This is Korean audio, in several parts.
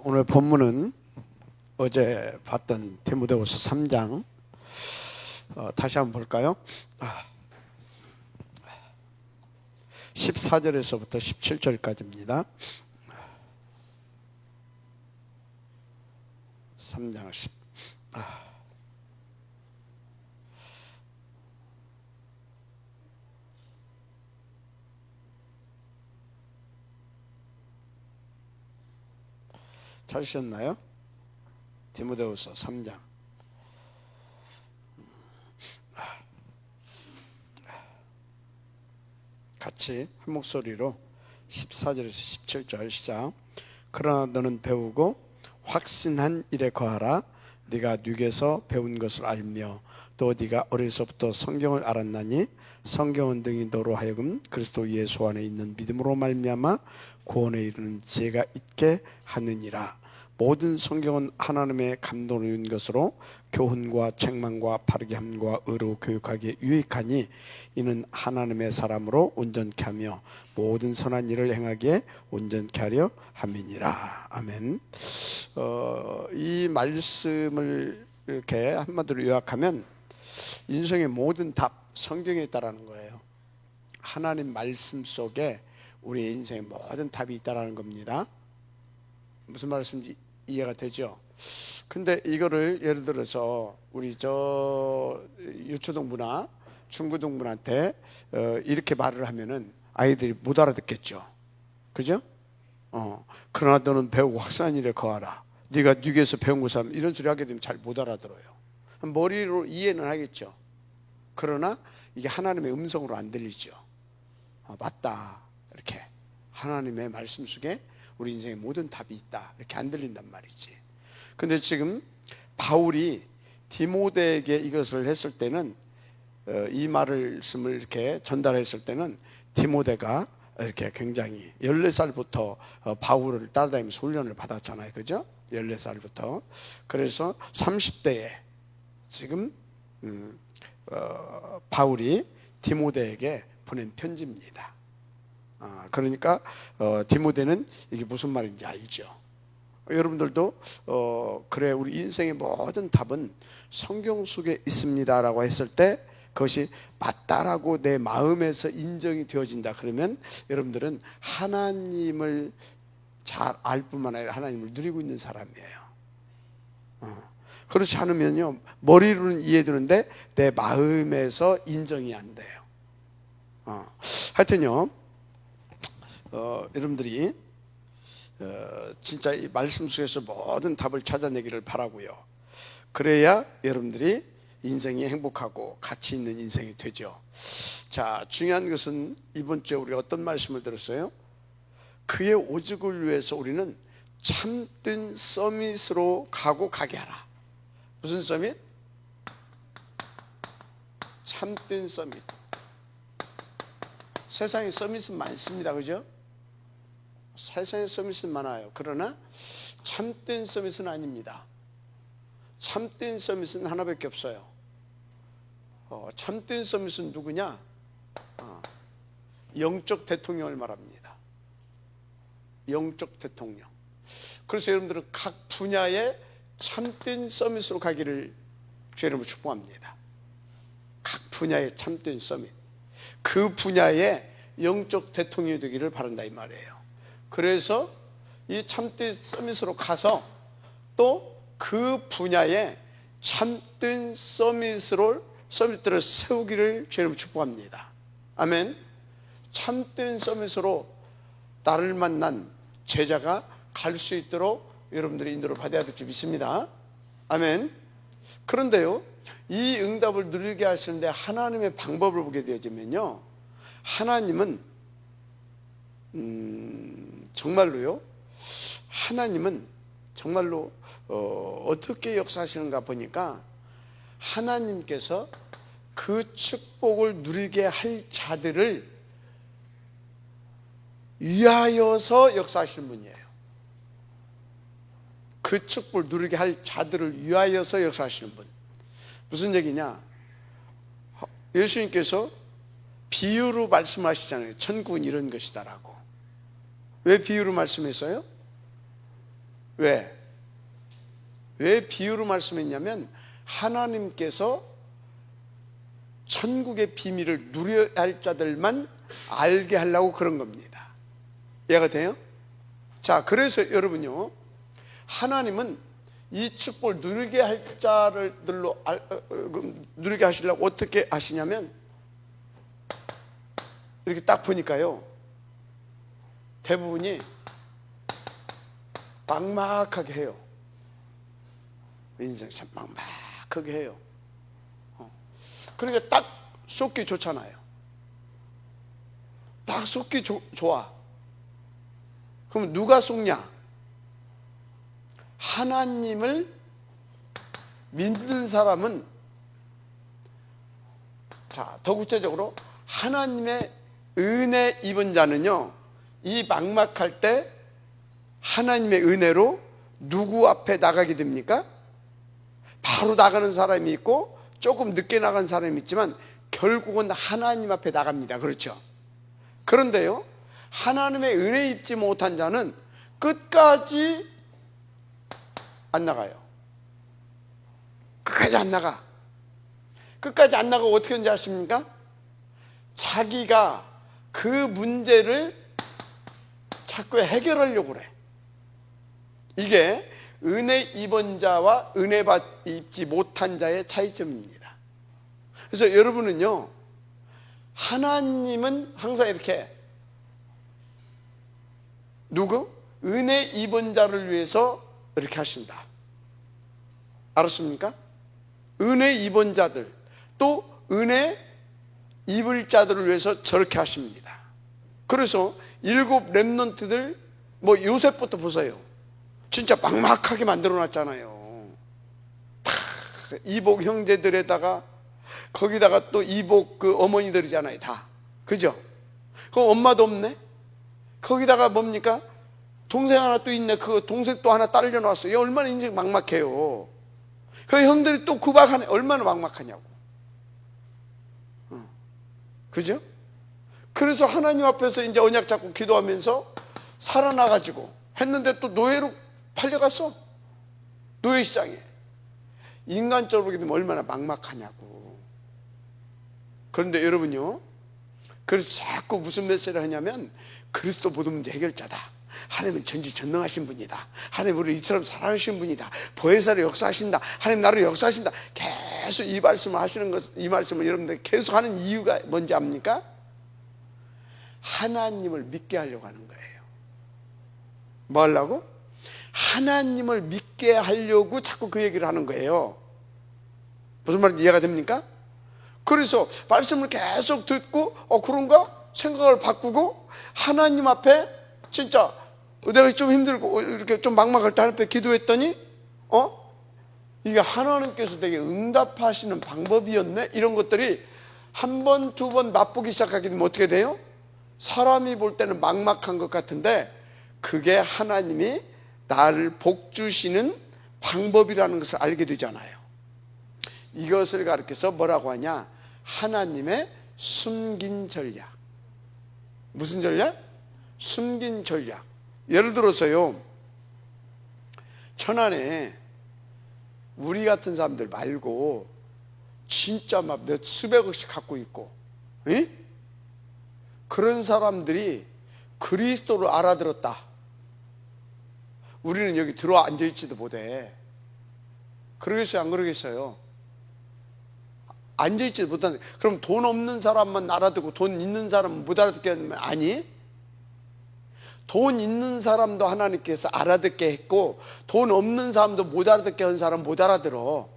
오늘 본문은 어제 봤던 디모데후서 3장 다시 한번 볼까요? 14절에서부터 17절까지입니다. 3장 10. 찾으셨나요? 디모데후서 3장. 같이 한 목소리로 14절에서 17절 시작. 그러나 너는 배우고 확신한 일에 거하라. 네가 뉘게서 배운 것을 알며 또 네가 어려서부터 성경을 알았나니 성경은 등이 너로 하여금 그리스도 예수 안에 있는 믿음으로 말미암아 구원에 이르는 지혜가 있게 하느니라. 모든 성경은 하나님의 감동을 이룬 것으로 교훈과 책망과 바르게 함과 의로 교육하기에 유익하니 이는 하나님의 사람으로 온전케 하며 모든 선한 일을 행하기에 온전케 하려 함이니라. 아멘. 이 말씀을 이렇게 한마디로 요약하면 인생의 모든 답 성경에 있다라는 거예요. 하나님 말씀 속에 우리 인생의 모든 답이 있다라는 겁니다. 무슨 말씀인지 이해가 되죠? 근데 이거를 예를 들어서 우리 유초동부나 중고동부한테 이렇게 말을 하면은 아이들이 못 알아듣겠죠. 그죠? 그러나 너는 배우고 확신한 일에 거하라. 네가 뉘게서 배운 것을 하면 이런 소리 하게 되면 잘 못 알아들어요. 머리로 이해는 하겠죠. 그러나 이게 하나님의 음성으로 안 들리죠. 맞다. 이렇게 하나님의 말씀 속에 우리 인생의 모든 답이 있다. 이렇게 안 들린단 말이지. 근데 지금 바울이 디모데에게 이것을 했을 때는 이 말씀을 이렇게 전달했을 때는 디모데가 이렇게 굉장히 14살부터 바울을 따라다니면서 훈련을 받았잖아요. 그죠? 14살부터. 그래서 30대에 지금 바울이 디모데에게 보낸 편지입니다. 그러니까 디모데는 이게 무슨 말인지 알죠. 여러분들도 그래 우리 인생의 모든 답은 성경 속에 있습니다라고 했을 때 그것이 맞다라고 내 마음에서 인정이 되어진다 그러면 여러분들은 하나님을 잘 알 뿐만 아니라 하나님을 누리고 있는 사람이에요. 그렇지 않으면요 머리로는 이해되는데 내 마음에서 인정이 안 돼요. 하여튼요 여러분들이 진짜 이 말씀 속에서 모든 답을 찾아내기를 바라고요. 그래야 여러분들이 인생이 행복하고 가치 있는 인생이 되죠. 자, 중요한 것은 이번 주에 우리 어떤 말씀을 들었어요? 그의 오직을 위해서 우리는 참된 서밋으로 가게 하라. 무슨 서밋? 참된 서밋. 세상에 서밋은 많습니다. 그죠? 세상에 서밋은 많아요. 그러나 참된 서밋은 아닙니다. 참된 서밋은 하나밖에 없어요. 참된 서밋은 누구냐? 영적 대통령을 말합니다. 영적 대통령. 그래서 여러분들은 각 분야에 참된 서밋으로 가기를 주의 이름으로 축복합니다. 각 분야에 참된 서밋. 그 분야에 영적 대통령이 되기를 바란다 이 말이에요. 그래서 이 참된 서밋으로 가서 또 그 분야에 참된 서밋들을 세우기를 주님으로 축복합니다. 아멘. 참된 서밋으로 나를 만난 제자가 갈 수 있도록 여러분들이 인도를 받아야 될 줄 믿습니다. 아멘. 그런데요 이 응답을 누리게 하시는데 하나님의 방법을 보게 되어지면요 하나님은 정말로요 하나님은 정말로 어떻게 역사하시는가 보니까 하나님께서 그 축복을 누리게 할 자들을 위하여서 역사하시는 분이에요. 그 축복을 누리게 할 자들을 위하여서 역사하시는 분. 무슨 얘기냐? 예수님께서 비유로 말씀하시잖아요. 천국은 이런 것이다라고. 왜 비유로 말씀했어요? 왜? 왜 비유로 말씀했냐면 하나님께서 천국의 비밀을 누려야 할 자들만 알게 하려고 그런 겁니다. 이해가 돼요? 자, 그래서 여러분요, 하나님은 이 축복을 누리게 할 자들로 누리게 하시려고 어떻게 하시냐면, 이렇게 딱 보니까요, 대부분이 막막하게 해요. 인생 참 막막하게 해요. 그러니까 딱 쏟기 좋잖아요. 딱 쏟기 좋아. 그럼 누가 쏟냐? 하나님을 믿는 사람은, 자, 더 구체적으로 하나님의 은혜 입은 자는요, 이 막막할 때 하나님의 은혜로 누구 앞에 나가게 됩니까? 바로 나가는 사람이 있고 조금 늦게 나간 사람이 있지만 결국은 하나님 앞에 나갑니다. 그렇죠? 그런데요, 하나님의 은혜 입지 못한 자는 끝까지 안 나가요. 끝까지 안 나가. 끝까지 안 나가고 어떻게 하는지 아십니까? 자기가 그 문제를 자꾸 해결하려고 그래. 이게 은혜 입은 자와 은혜 입지 못한 자의 차이점입니다. 그래서 여러분은요, 하나님은 항상 이렇게 누구? 은혜 입은 자를 위해서 이렇게 하신다. 알았습니까? 은혜 입은 자들, 또 은혜 입을 자들을 위해서 저렇게 하십니다. 그래서 7 렘넌트들, 뭐 요셉부터 보세요. 진짜 막막하게 만들어 놨잖아요. 다 이복 형제들에다가, 거기다가 또 이복 그 어머니들이잖아요. 다. 그죠? 그 엄마도 없네? 거기다가 뭡니까? 동생 하나 또 있네. 그 동생 또 하나 딸려 놨어요. 얼마나 인생 막막해요. 그 형들이 또 구박하네. 얼마나 막막하냐고. 그죠? 그래서 하나님 앞에서 이제 언약 잡고 기도하면서 살아나가지고 했는데 또 노예로 팔려갔어. 노예 시장에. 인간적으로 보게 되면 얼마나 막막하냐고. 그런데 여러분요, 그래서 자꾸 무슨 메시지를 하냐면, 그리스도 모든 문제 해결자다. 하나님은 전지전능하신 분이다. 하나님 우리를 이처럼 사랑하시는 분이다. 보혜사로 역사하신다. 하나님 나로 역사하신다. 계속 이 말씀을 하시는 것, 이 말씀을 여러분들 계속 하는 이유가 뭔지 압니까? 하나님을 믿게 하려고 하는 거예요. 뭐 하려고? 하나님을 믿게 하려고 자꾸 그 얘기를 하는 거예요. 무슨 말인지 이해가 됩니까? 그래서 말씀을 계속 듣고 그런가? 생각을 바꾸고 하나님 앞에 진짜 내가 좀 힘들고 이렇게 좀 막막할 때 하나님 앞에 기도했더니 이게 하나님께서 되게 응답하시는 방법이었네. 이런 것들이 한 번, 두 번 맛보기 시작하게 되면 어떻게 돼요? 사람이 볼 때는 막막한 것 같은데 그게 하나님이 나를 복 주시는 방법이라는 것을 알게 되잖아요. 이것을 가르쳐서 뭐라고 하냐? 하나님의 숨긴 전략. 무슨 전략? 숨긴 전략. 예를 들어서요, 천안에 우리 같은 사람들 말고 진짜 막 몇 수백억씩 갖고 있고, 에? 그런 사람들이 그리스도를 알아들었다. 우리는 여기 들어와 앉아있지도 못해. 그러겠어요? 안 그러겠어요? 앉아있지도 못하는데, 그럼 돈 없는 사람만 알아듣고 돈 있는 사람은 못 알아듣게 하면 아니? 돈 있는 사람도 하나님께서 알아듣게 했고 돈 없는 사람도 못 알아듣게 한 사람 못 알아들어.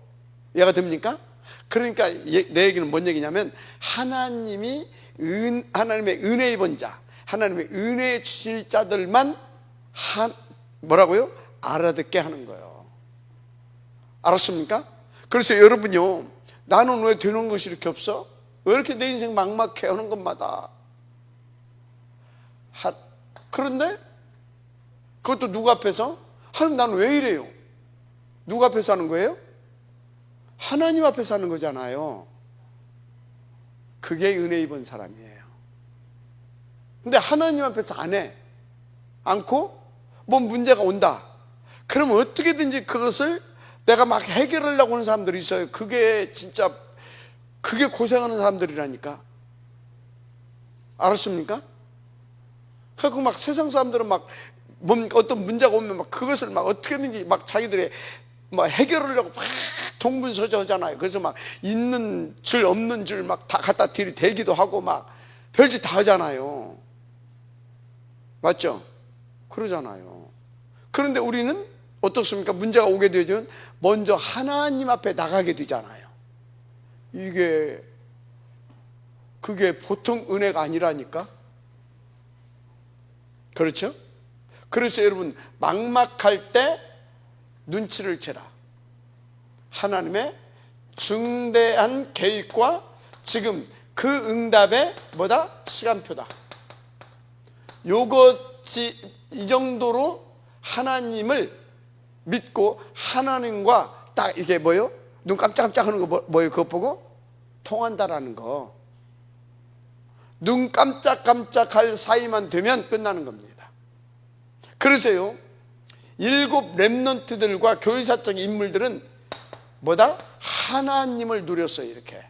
이해가 됩니까? 그러니까 내 얘기는 뭔 얘기냐면 하나님의 은혜 입은 자, 하나님의 은혜 주실 자들만 뭐라고요? 알아듣게 하는 거예요. 알았습니까? 그래서 여러분요, 나는 왜 되는 것이 이렇게 없어? 왜 이렇게 내 인생 막막해 하는 것마다. 그런데 그것도 누구 앞에서? 하나님 나는 왜 이래요? 누구 앞에서 하는 거예요? 하나님 앞에서 하는 거잖아요. 그게 은혜 입은 사람이에요. 근데 하나님 앞에서 안 해. 않고 뭔 문제가 온다. 그러면 어떻게든지 그것을 내가 막 해결하려고 하는 사람들이 있어요. 그게 진짜 그게 고생하는 사람들이라니까. 알았습니까? 그래서 막 세상 사람들은 막 어떤 문제가 오면 막 그것을 막 어떻게든지 막 자기들의 막 해결하려고 막 동분서주하잖아요. 그래서 막 있는 줄 없는 줄 막 다 갖다 들이대기도 하고 막 별짓 다 하잖아요. 맞죠? 그러잖아요. 그런데 우리는 어떻습니까? 문제가 오게 되면 먼저 하나님 앞에 나가게 되잖아요. 그게 보통 은혜가 아니라니까. 그렇죠? 그래서 여러분, 막막할 때 눈치를 채라. 하나님의 중대한 계획과 지금 그 응답의 시간표다. 요것이 이 정도로 하나님을 믿고 하나님과 딱 이게 눈 깜짝깜짝 하는 거 그거 보고 통한다라는 거. 눈 깜짝깜짝할 사이만 되면 끝나는 겁니다. 그래서요, 7 렘넌트들과 교회사적 인물들은 하나님을 누렸어요. 이렇게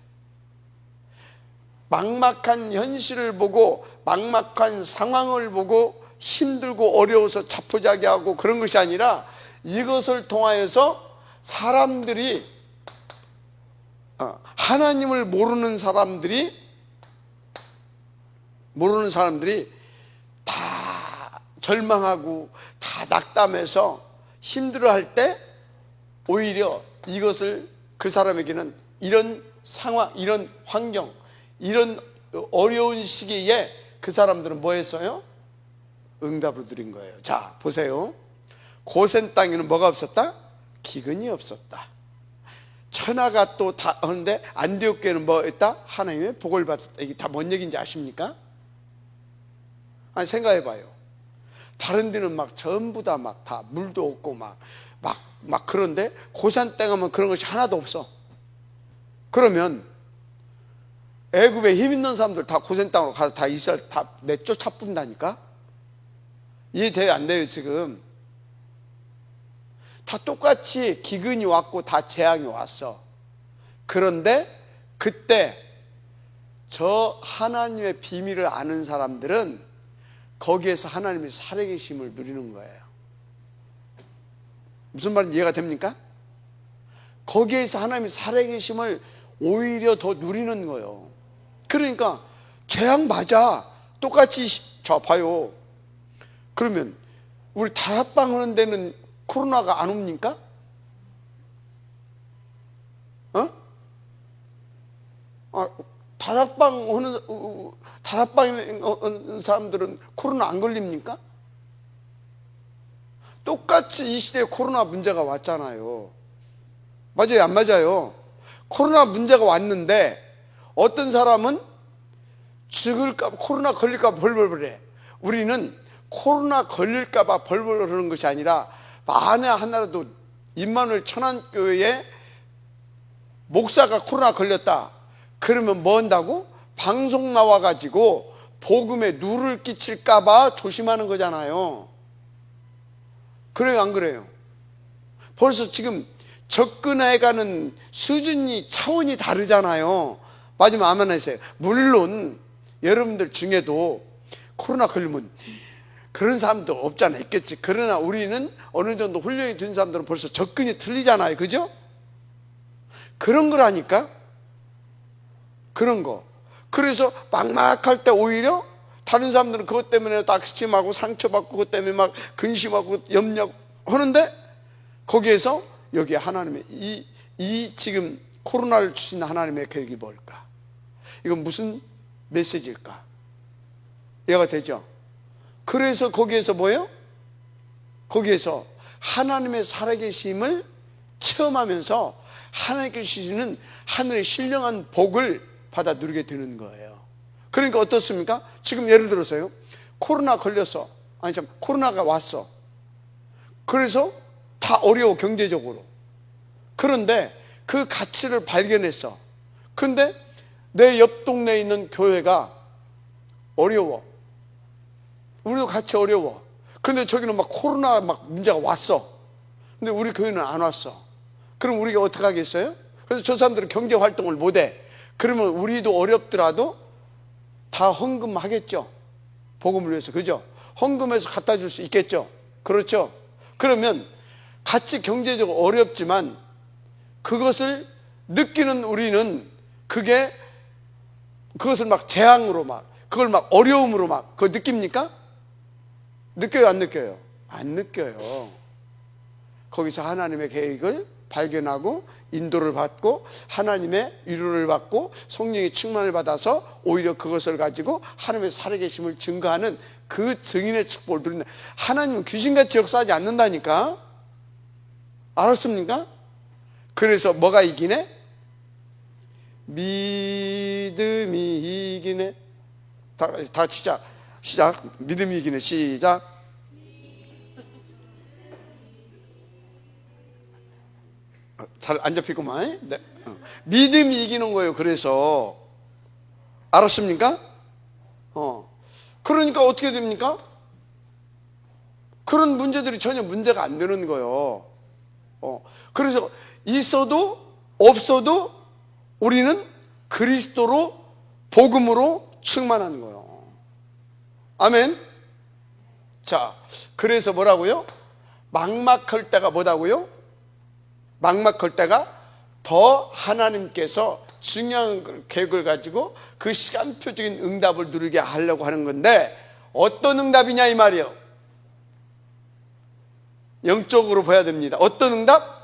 막막한 현실을 보고 막막한 상황을 보고 힘들고 어려워서 자포자기하고 그런 것이 아니라 이것을 통하여서 사람들이 하나님을 모르는 사람들이 다 절망하고 다 낙담해서 힘들어할 때 오히려 이것을 그 사람에게는 이런 상황, 이런 환경, 이런 어려운 시기에 그 사람들은 뭐 했어요? 응답을 드린 거예요. 자, 보세요. 고센 땅에는 뭐가 없었다? 기근이 없었다. 천하가 또 다 하는데 안디옥 교회는 뭐 했다? 하나님의 복을 받았다. 이게 다 뭔 얘기인지 아십니까? 아니, 생각해 봐요. 다른 데는 막 전부 다 막 다 물도 없고 막 그런데 고산 땅 하면 그런 것이 하나도 없어. 그러면 애굽에 힘 있는 사람들 다 고센 땅으로 가서 다 이스라엘 다 내쫓아 뿐다니까? 이해돼요? 안 돼요? 지금 다 똑같이 기근이 왔고 다 재앙이 왔어. 그런데 그때 저 하나님의 비밀을 아는 사람들은 거기에서 하나님의 살아계심을 누리는 거예요. 무슨 말인지 이해가 됩니까? 거기에서 하나님의 살아계심을 오히려 더 누리는 거예요. 그러니까 재앙 맞아. 똑같이 자 봐요. 그러면 우리 다락방 하는 데는 코로나가 안 옵니까? 다락방 하는 사람들은 코로나 안 걸립니까? 똑같이 이 시대에 코로나 문제가 왔잖아요. 맞아요, 안 맞아요? 코로나 문제가 왔는데 어떤 사람은 죽을까 봐, 코로나 걸릴까 봐 벌벌 해. 우리는 코로나 걸릴까 봐 벌벌 하는 것이 아니라 만에 하나라도 임마누엘 천안교회에 목사가 코로나 걸렸다. 그러면 뭐 한다고? 방송 나와가지고 복음에 누를 끼칠까 봐 조심하는 거잖아요. 그래요, 안 그래요? 벌써 지금 접근해가는 수준이 차원이 다르잖아요. 맞으면 아멘 하세요. 물론 여러분들 중에도 코로나 걸리면 그런 사람도 없잖아, 있겠지. 그러나 우리는 어느 정도 훈련이 된 사람들은 벌써 접근이 틀리잖아요. 그죠? 그런 거라니까. 그런 거. 그래서 막막할 때 오히려 다른 사람들은 그것 때문에 낙심하고 상처받고 그것 때문에 막 근심하고 염려하는데 거기에서 여기에 하나님의 이 지금 코로나를 주신 하나님의 계획이 뭘까? 이건 무슨 메시지일까? 이해가 되죠? 그래서 거기에서 뭐예요? 거기에서 하나님의 살아계심을 체험하면서 하나님께 주시는 하늘의 신령한 복을 받아 누리게 되는 거예요. 그러니까 어떻습니까? 지금 예를 들어서요, 코로나 걸렸어. 코로나가 왔어. 그래서 다 어려워, 경제적으로. 그런데 그 가치를 발견했어. 그런데 내 옆 동네에 있는 교회가 어려워. 우리도 같이 어려워. 그런데 저기는 막 코로나 막 문제가 왔어. 근데 우리 교회는 안 왔어. 그럼 우리가 어떻게 하겠어요? 그래서 저 사람들은 경제 활동을 못해. 그러면 우리도 어렵더라도 다 헌금하겠죠. 복음을 위해서. 그죠? 헌금해서 갖다 줄 수 있겠죠. 그렇죠? 그러면 같이 경제적으로 어렵지만 그것을 느끼는 우리는 그것을 막 재앙으로 그걸 막 어려움으로 그거 느낍니까? 느껴요, 안 느껴요? 안 느껴요. 거기서 하나님의 계획을 발견하고 인도를 받고 하나님의 위로를 받고 성령의 충만을 받아서 오히려 그것을 가지고 하나님의 살아계심을 증거하는 그 증인의 축복을 누린다. 하나님은 귀신같이 역사하지 않는다니까. 알았습니까? 그래서 뭐가 이기네? 믿음이 이기네. 다 시작. 믿음이 이기네. 시작. 잘 안 잡히구만. 네. 믿음이 이기는 거예요. 그래서 알았습니까? 그러니까 어떻게 됩니까? 그런 문제들이 전혀 문제가 안 되는 거예요. 그래서 있어도 없어도 우리는 그리스도로 복음으로 충만한 거예요. 아멘. 자, 그래서 뭐라고요? 막막할 때가 뭐다고요? 막막할 때가 더 하나님께서 중요한 계획을 가지고 그 시간표적인 응답을 누리게 하려고 하는 건데, 어떤 응답이냐 이 말이에요. 영적으로 봐야 됩니다. 어떤 응답?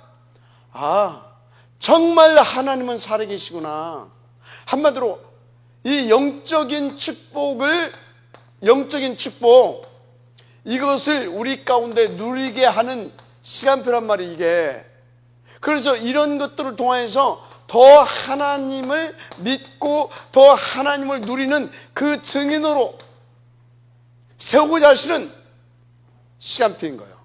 정말 하나님은 살아계시구나. 한마디로 이 영적인 축복, 이것을 우리 가운데 누리게 하는 시간표란 말이에요, 이게. 그래서 이런 것들을 통해서 더 하나님을 믿고 더 하나님을 누리는 그 증인으로 세우고자 하시는 시간표인 거예요.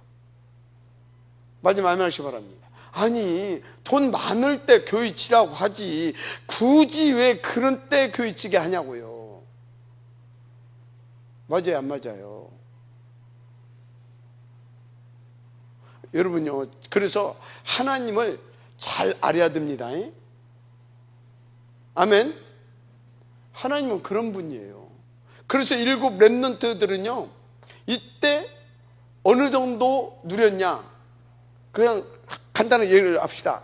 마지막 아멘하시기 바랍니다. 아니, 돈 많을 때 교회 치라고 하지 굳이 왜 그런 때 교회 치게 하냐고요. 맞아요, 안 맞아요? 여러분요, 그래서 하나님을 잘 알아야 됩니다. 아멘. 하나님은 그런 분이에요. 그래서 7 렘넌트들은요, 이때 어느 정도 누렸냐, 그냥 간단한 예를 합시다.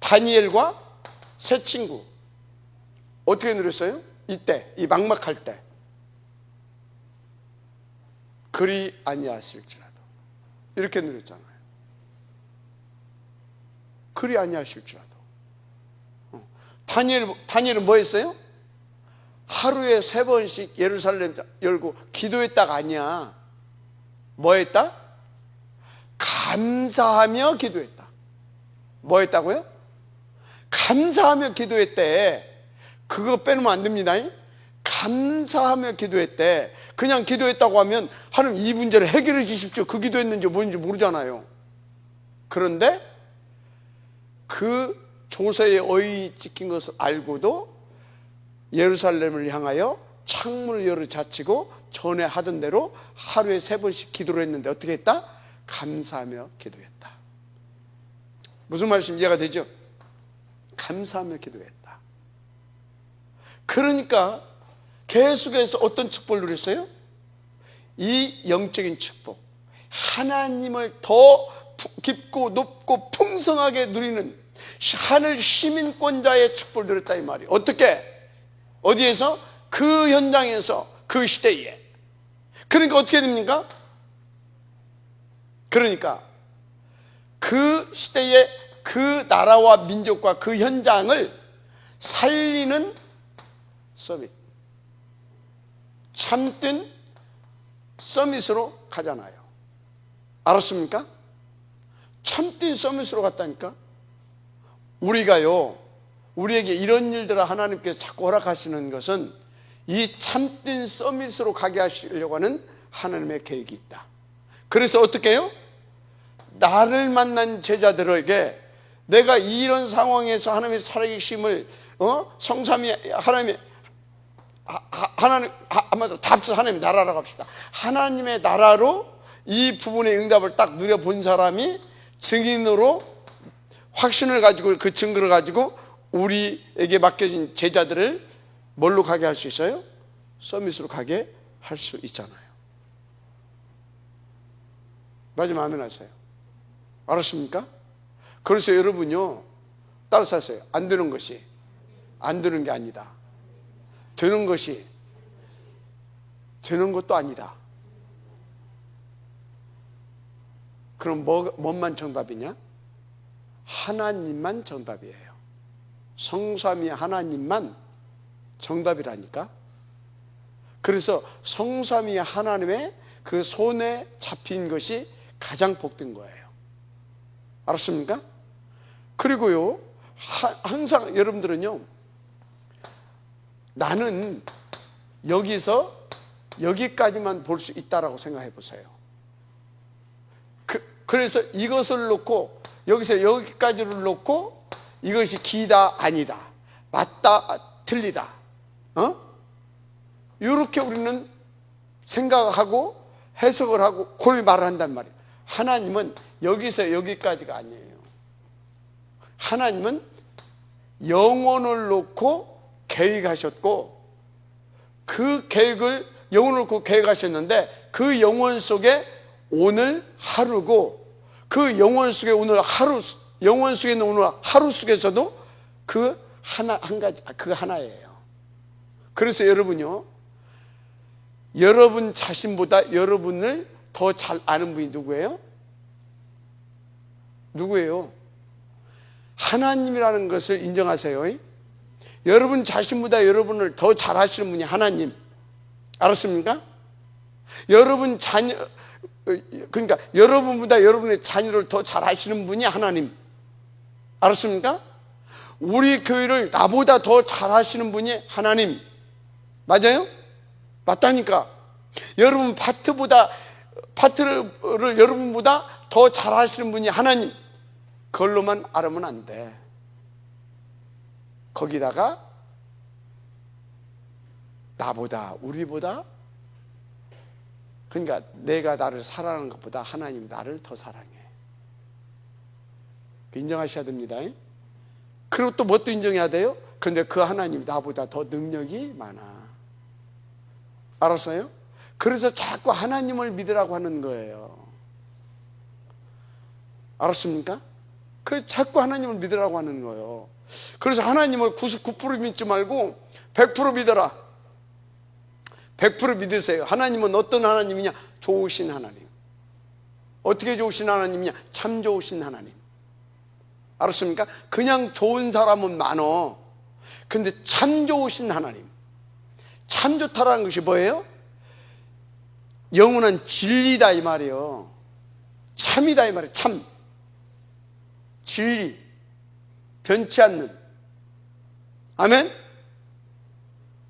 다니엘과 세 친구 어떻게 누렸어요? 이때, 이 막막할 때. 그리 아니하실지라도 이렇게 누렸잖아요. 그리 아니하실지라도. 다니엘은 뭐 했어요? 하루에 3번씩 예루살렘 열고 기도했다가 아니야. 뭐 했다? 감사하며 기도했다. 뭐 했다고요? 감사하며 기도했대. 그거 빼놓으면 안 됩니다. 감사하며 기도했대. 그냥 기도했다고 하면 하나님 이 문제를 해결해 주십시오, 그 기도했는지 뭔지 모르잖아요. 그런데 그 조서의 어이 찍힌 것을 알고도 예루살렘을 향하여 창문을 열어 닫히고 전에 하던 대로 하루에 3번씩 기도를 했는데 어떻게 했다? 감사하며 기도했다. 무슨 말씀 이해가 되죠? 감사하며 기도했다. 그러니까 계속해서 어떤 축복을 누렸어요? 이 영적인 축복, 하나님을 더 깊고 높고 풍성하게 누리는 하늘 시민권자의 축복을 누렸다 이 말이에요. 어떻게? 어디에서? 그 현장에서, 그 시대에. 그러니까 어떻게 됩니까? 그러니까 그 시대의 그 나라와 민족과 그 현장을 살리는 서밋, 참된 서밋으로 가잖아요. 알았습니까? 참된 서밋으로 갔다니까. 우리가요, 우리에게 이런 일들을 하나님께서 자꾸 허락하시는 것은 이 참된 서밋으로 가게 하시려고 하는 하나님의 계획이 있다. 그래서 어떻게 해요? 나를 만난 제자들에게 내가 이런 상황에서 하나님의 살아계심을 성삼위 하나님 한마디로 다 합쳐서 하나님의 나라라고 합시다. 하나님의 나라로 이 부분의 응답을 딱 누려본 사람이 증인으로 확신을 가지고 그 증거를 가지고 우리에게 맡겨진 제자들을 뭘로 가게 할 수 있어요? 서밋으로 가게 할 수 있잖아요. 마지막 아멘 하세요. 알았습니까? 그래서 여러분요, 따라서 하세요. 안 되는 것이 안 되는 게 아니다. 되는 것이 되는 것도 아니다. 그럼 뭔만 정답이냐? 하나님만 정답이에요. 성삼위 하나님만 정답이라니까. 그래서 성삼위 하나님의 그 손에 잡힌 것이 가장 복된 거예요. 알았습니까? 그리고요, 항상 여러분들은요, 나는 여기서 여기까지만 볼 수 있다라고 생각해 보세요. 그래서 이것을 놓고 여기서 여기까지를 놓고 이것이 기다 아니다, 맞다 틀리다, 이렇게 우리는 생각하고 해석을 하고 그렇게 말을 한단 말이에요. 하나님은 여기서 여기까지가 아니에요. 하나님은 영혼을 놓고 계획하셨고, 그 계획을 영혼을 놓고 계획하셨는데, 그 영혼 속에 오늘 하루고, 그 영혼 속에 오늘 하루, 영혼 속에 있는 오늘 하루 속에서도 그 하나, 한 가지, 그 하나예요. 그래서 여러분요, 여러분 자신보다 여러분을 더 잘 아는 분이 누구예요? 누구예요? 하나님이라는 것을 인정하세요. 여러분 자신보다 여러분을 더 잘 아시는 분이 하나님. 알았습니까? 여러분 자녀, 그러니까 여러분보다 여러분의 자녀를 더 잘 아시는 분이 하나님. 알았습니까? 우리 교회를 나보다 더 잘 아시는 분이 하나님. 맞아요? 맞다니까. 여러분 파트를 여러분보다 더 잘 아시는 분이 하나님. 그걸로만 알으면 안 돼. 거기다가 나보다, 우리보다, 그러니까 내가 나를 사랑하는 것보다 하나님이 나를 더 사랑해. 인정하셔야 됩니다. 그리고 또 뭣도 인정해야 돼요? 그런데 그 하나님이 나보다 더 능력이 많아. 알았어요? 그래서 자꾸 하나님을 믿으라고 하는 거예요. 알았습니까? 그래서 자꾸 하나님을 믿으라고 하는 거예요. 그래서 하나님을 99% 믿지 말고 100% 믿어라. 100% 믿으세요. 하나님은 어떤 하나님이냐? 좋으신 하나님. 어떻게 좋으신 하나님이냐? 참 좋으신 하나님. 알았습니까? 그냥 좋은 사람은 많어. 근데 참 좋으신 하나님. 참 좋다라는 것이 뭐예요? 영원한 진리다 이 말이에요. 참이다 이 말이에요. 참. 진리. 변치 않는. 아멘?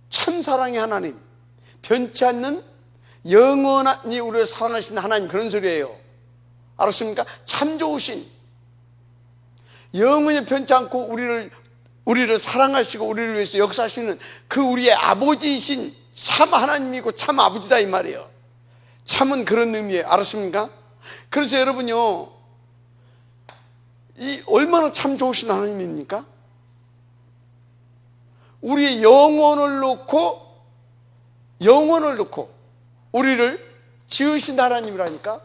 참 사랑의 하나님. 변치 않는 영원히 우리를 사랑하신 하나님, 그런 소리예요. 알았습니까? 참 좋으신, 영원히 변치 않고 우리를 사랑하시고 우리를 위해서 역사하시는 그 우리의 아버지이신 참 하나님이고 참 아버지다 이 말이에요. 참은 그런 의미예요. 알았습니까? 그래서 여러분요, 이 얼마나 참 좋으신 하나님입니까? 우리의 영혼을 놓고 우리를 지으신 하나님이라니까.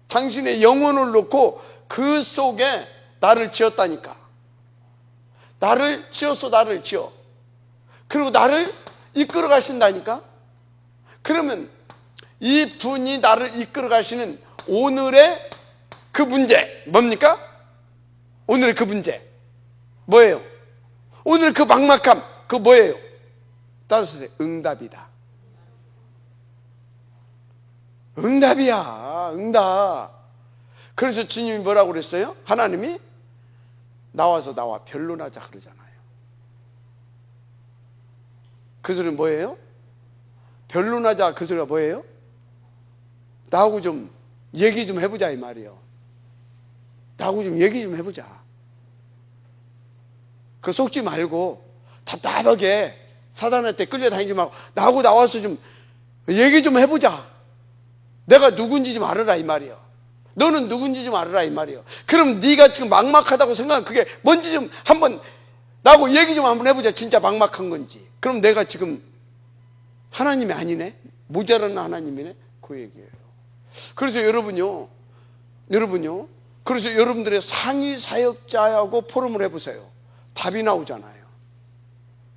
당신의 영혼을 놓고 그 속에 나를 지었다니까. 나를 지었어. 나를 지어. 그리고 나를 이끌어 가신다니까. 그러면 이 분이 나를 이끌어 가시는 오늘의 그 문제 뭡니까? 오늘의 그 문제 뭐예요? 오늘 그 막막함 그 뭐예요? 따라서 응답이다. 응답이야. 응답. 그래서 주님이 뭐라고 그랬어요? 하나님이 나와 변론하자 그러잖아요. 그 소리는 뭐예요? 변론하자 그 소리가 뭐예요? 나하고 좀 얘기 좀 해보자 이 말이에요. 나하고 좀 얘기 좀 해보자. 그 속지 말고 답답하게 사단한테 끌려다니지 말고 나하고 나와서 좀 얘기 좀 해보자. 내가 누군지 좀 알아라 이 말이에요. 너는 누군지 좀 알아라 이 말이에요. 그럼 네가 지금 막막하다고 생각하면 그게 뭔지 좀 한번 나하고 얘기 좀 한번 해보자. 진짜 막막한 건지. 그럼 내가 지금 하나님이 아니네, 모자라는 하나님이네, 그 얘기예요. 그래서 여러분요, 그래서 여러분들의 상위 사역자하고 포럼을 해보세요. 답이 나오잖아요.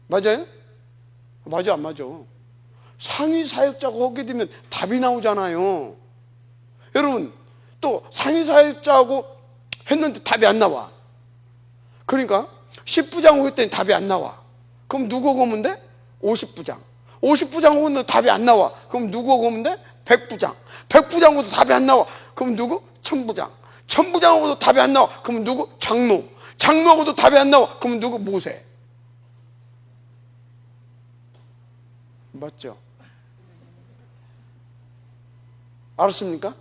맞아요? 맞아, 안 맞아? 상위 사역자하고 하게 되면 답이 나오잖아요. 여러분, 또 상위 사역자하고 했는데 답이 안 나와. 그러니까 10부장 했더니 답이 안 나와. 그럼 누구하고 오면 돼? 50부장. 50부장 오면 답이 안 나와. 그럼 누구하고 오면 돼? 100부장. 100부장하고도 답이 안 나와. 그럼 누구? 1000부장. 1000부장하고도 답이 안 나와. 그럼 누구? 장로. 장로하고도 답이 안 나와. 그럼 누구? 모세. 맞죠? 알았습니까?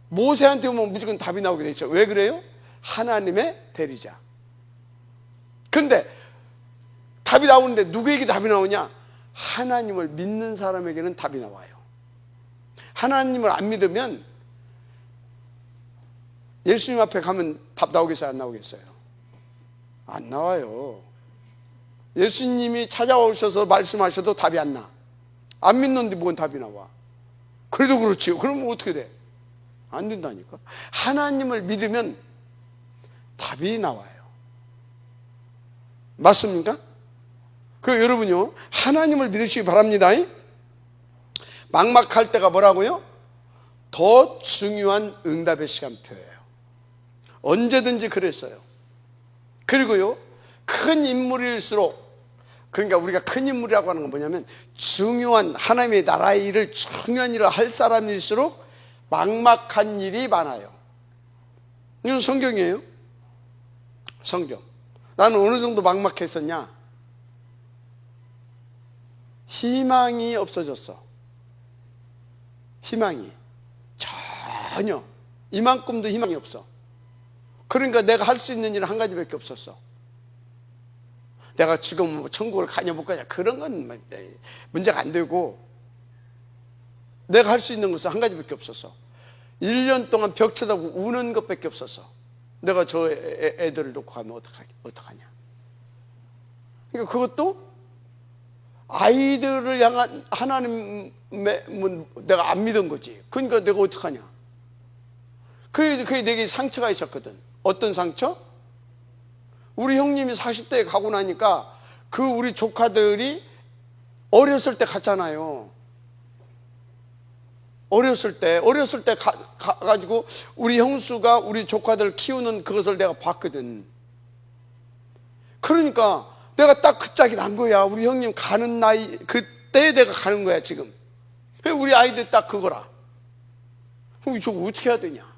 모세한테 오면 무조건 답이 나오게 돼 있죠. 왜 그래요? 하나님의 대리자. 근데 답이 나오는데 누구에게 답이 나오냐? 하나님을 믿는 사람에게는 답이 나와요. 하나님을 안 믿으면 예수님 앞에 가면 답 나오겠어요? 안 나오겠어요? 안 나와요. 예수님이 찾아오셔서 말씀하셔도 답이 안 나. 안 믿는데 뭔 답이 나와? 그래도 그렇지요. 그러면 어떻게 돼? 안 된다니까. 하나님을 믿으면 답이 나와요. 맞습니까? 그 여러분요, 하나님을 믿으시기 바랍니다. 막막할 때가 뭐라고요? 더 중요한 응답의 시간표예요. 언제든지 그랬어요. 그리고요, 큰 인물일수록, 그러니까 우리가 큰 인물이라고 하는 건 뭐냐면 중요한 하나님의 나라의 일을, 중요한 일을 할 사람일수록 막막한 일이 많아요. 이건 성경이에요. 성경. 나는 어느 정도 막막했었냐? 희망이 없어졌어. 희망이 전혀, 이만큼도 희망이 없어. 그러니까 내가 할 수 있는 일은 한 가지밖에 없었어. 내가 지금 천국을 가냐 못 가냐 그런 건 문제가 안 되고, 내가 할 수 있는 것은 한 가지밖에 없었어. 1년 동안 벽 쳐다보고 우는 것밖에 없었어. 내가 저 애들을 놓고 가면 어떡하냐. 그러니까 그것도 아이들을 향한 하나님의 내가 안 믿은 거지. 그러니까 내가 어떡하냐. 그게 내게 상처가 있었거든. 어떤 상처? 우리 형님이 40대에 가고 나니까 그 우리 조카들이 어렸을 때 갔잖아요. 어렸을 때 가가지고 우리 형수가 우리 조카들 키우는 그것을 내가 봤거든. 그러니까 내가 딱 그 짝이 난 거야. 우리 형님 가는 나이, 그때 내가 가는 거야, 지금. 우리 아이들 딱 그거라. 그럼 저거 어떻게 해야 되냐.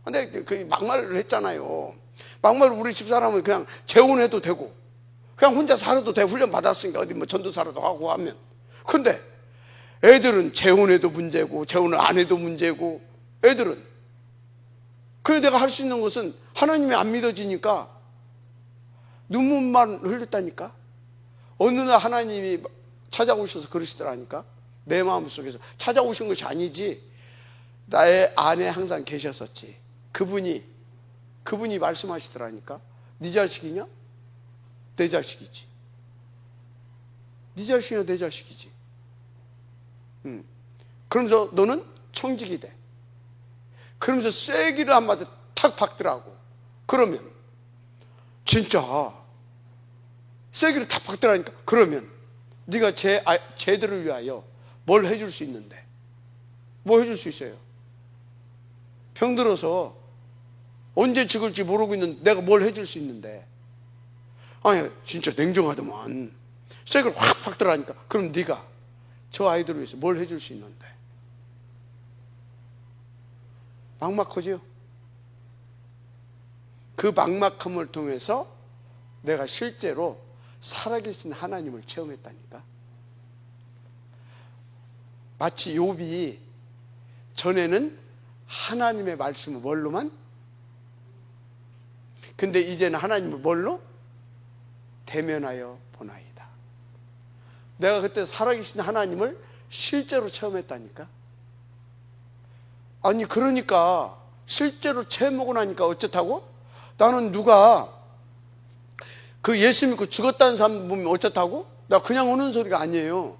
근데 그 막말을 했잖아요. 막말을 우리 집사람은 그냥 재혼해도 되고, 그냥 혼자 살아도 돼. 훈련 받았으니까 어디 뭐 전도사라도 하고 하면. 근데 애들은 재혼해도 문제고, 재혼을 안 해도 문제고, 애들은. 그래서 내가 할 수 있는 것은 하나님이 안 믿어지니까 눈물만 흘렸다니까. 어느 날 하나님이 찾아오셔서 그러시더라니까. 내 마음속에서 찾아오신 것이 아니지, 나의 안에 항상 계셨었지. 그분이 말씀하시더라니까. 네 자식이냐? 내 자식이지. 네 자식이냐? 내 자식이지. 그러면서 너는 청직이 돼. 그러면서 쐐기를 한마디 탁 박더라고. 그러면 진짜 쐐기를 탁 박더라니까. 그러면 네가 쟤들을 위하여 뭘 해줄 수 있는데, 뭐 해줄 수 있어요? 병들어서 언제 죽을지 모르고 있는 내가 뭘 해줄 수 있는데. 아니 진짜 냉정하더만. 쐐기를 확 박더라니까. 그럼 네가 저 아이들을 위해서 뭘 해줄 수 있는데. 막막하죠? 그 막막함을 통해서 내가 실제로 살아계신 하나님을 체험했다니까. 마치 욥이 전에는 하나님의 말씀을 뭘로만? 근데 이제는 하나님을 뭘로? 대면하여 보나이다. 내가 그때 살아계신 하나님을 실제로 체험했다니까. 아니 그러니까 실제로 체험하고 나니까 어쩌다고? 나는 누가 그 예수 믿고 죽었다는 사람 보면 어쩌다고? 나 그냥 오는 소리가 아니에요.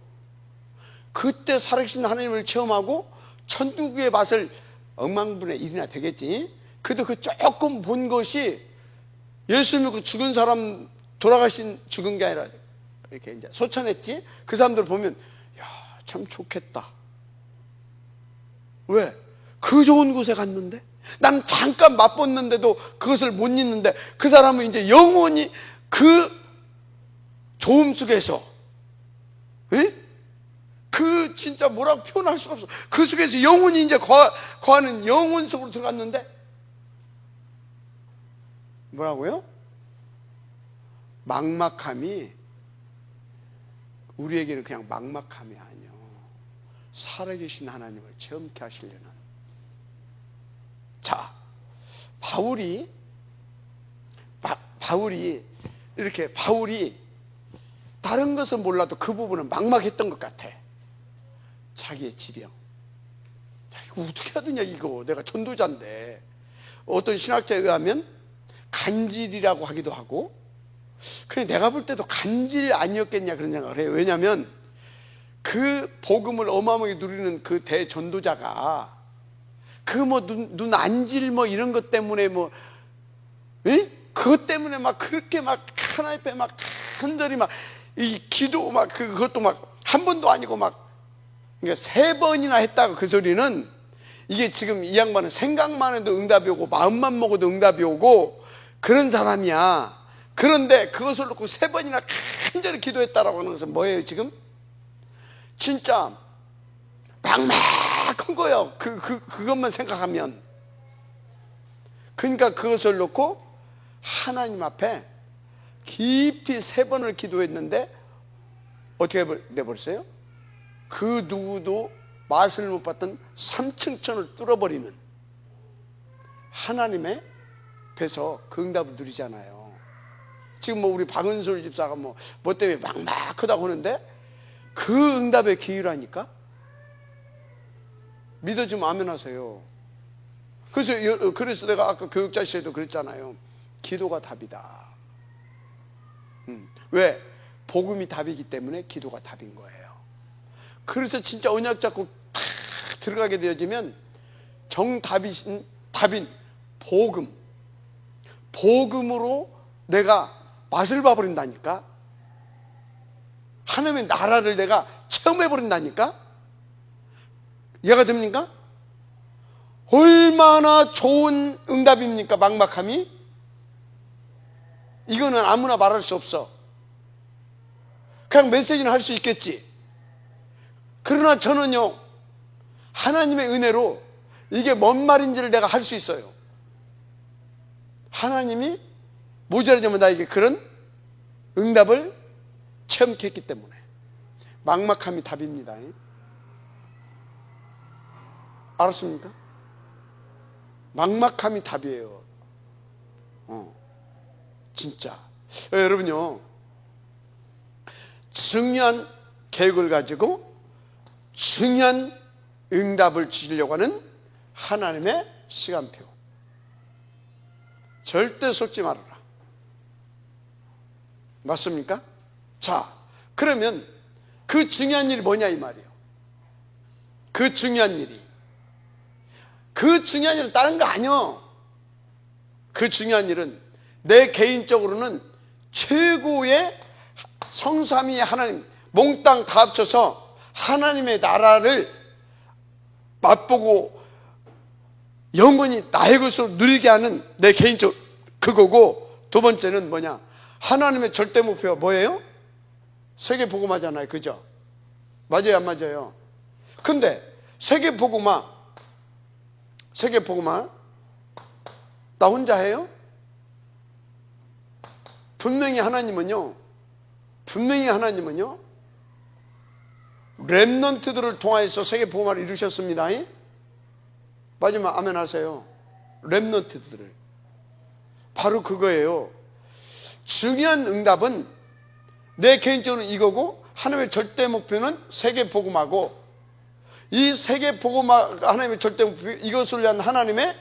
그때 살아계신 하나님을 체험하고 천국의 맛을 억만분의 1이나 되겠지. 그래도 그 조금 본 것이 예수 믿고 죽은 사람 돌아가신 죽은 게 아니라 이렇게 이제 소천했지. 그 사람들 보면 야, 참 좋겠다. 왜? 그 좋은 곳에 갔는데 난 잠깐 맛봤는데도 그것을 못 잊는데 그 사람은 이제 영원히 그 좋음 속에서 그 진짜 뭐라고 표현할 수가 없어. 그 속에서 영원히 이제 거하는 영혼 속으로 들어갔는데 뭐라고요? 막막함이 우리에게는 그냥 막막함이 아니요, 살아계신 하나님을 체험케 하시려는. 자, 바울이 다른 것은 몰라도 그 부분은 막막했던 것 같아. 자기의 지병. 이거 어떻게 해야 되냐 이거. 내가 전도자인데. 어떤 신학자에 의하면 간질이라고 하기도 하고, 그냥 내가 볼 때도 간질 아니었겠냐 그런 생각을 해요. 왜냐하면 그 복음을 어마어마하게 누리는 그 대전도자가 그 뭐 눈 안질 뭐 이런 것 때문에 뭐 그것 때문에 막 그렇게 막 하나님 앞에 막 간절히 막 이 기도 막 그것도 막 한 번도 아니고 막 그러니까 3번이나 했다가 그 소리는 이게 지금 이 양반은 생각만 해도 응답이 오고 마음만 먹어도 응답이 오고 그런 사람이야. 그런데 그것을 놓고 3번이나 간절히 기도했다라고 하는 것은 뭐예요 지금? 진짜 막막한 거예요. 그것만 생각하면. 그러니까 그것을 놓고 하나님 앞에 깊이 3번을 기도했는데 어떻게 돼버렸어요? 그 누구도 맛을 못 봤던 3층천을 뚫어버리는 하나님의 배서 그 응답을 누리잖아요. 지금 뭐 우리 박은솔 집사가 뭐 때문에 막막하다고 하는데 그 응답의 기회라니까. 믿어주면 아멘 하세요. 그래서 내가 아까 교육자 시에도 그랬잖아요. 기도가 답이다. 왜? 복음이 답이기 때문에 기도가 답인 거예요. 그래서 진짜 언약 잡고 탁 들어가게 되어지면 답인 복음으로 내가 맛을 봐버린다니까. 하나님의 나라를 내가 체험해버린다니까. 이해가 됩니까? 얼마나 좋은 응답입니까? 막막함이. 이거는 아무나 말할 수 없어. 그냥 메시지는 할 수 있겠지. 그러나 저는요, 하나님의 은혜로 이게 뭔 말인지를 내가 할 수 있어요. 하나님이 모자라지만 나에게 그런 응답을 체험케 했기 때문에. 막막함이 답입니다. 알았습니까? 막막함이 답이에요. 진짜. 여러분요, 중요한 계획을 가지고 중요한 응답을 주시려고 하는 하나님의 시간표, 절대 속지 말아라. 맞습니까? 자, 그러면 그 중요한 일이 뭐냐 이 말이에요. 그 중요한 일은 다른 거 아니요. 그 중요한 일은 내 개인적으로는 최고의 성삼위의 하나님, 몽땅 다 합쳐서 하나님의 나라를 맛보고 영원히 나의 것으로 누리게 하는 내 개인적 그거고, 두 번째는 뭐냐? 하나님의 절대 목표가 뭐예요? 세계 복음화잖아요. 그죠? 맞아요, 안 맞아요? 근데 세계 복음화 나 혼자 해요? 분명히 하나님은요 렘넌트들을 통하여서 세계 복음화를 이루셨습니다. 마지막 아멘 하세요. 렘넌트들을. 바로 그거예요. 중요한 응답은 내 개인적으로는 이거고, 하나님의 절대 목표는 세계 복음화고, 이 세계 복음화 하나님의 절대 목표, 이것을 위한 하나님의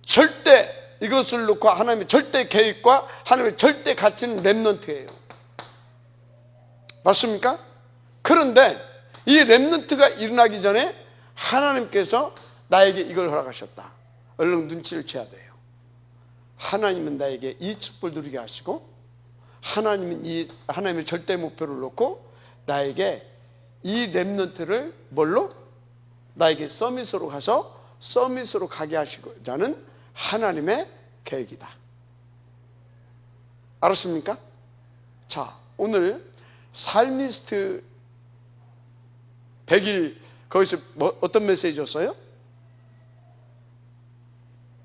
절대 이것을 놓고 하나님의 절대 계획과 하나님의 절대 가치는 렘넌트예요. 맞습니까? 그런데 이 렘넌트가 일어나기 전에 하나님께서 나에게 이걸 허락하셨다. 얼른 눈치를 채야 돼요. 하나님은 나에게 이 축복을 누리게 하시고, 하나님은 이 하나님의 절대 목표를 놓고 나에게 이 렘넌트를 뭘로? 나에게 서밋으로 가서 서밋으로 가게 하시고자 하는 하나님의 계획이다. 알았습니까? 자, 오늘 살미스트 100일 거기서 어떤 메시지 줬어요?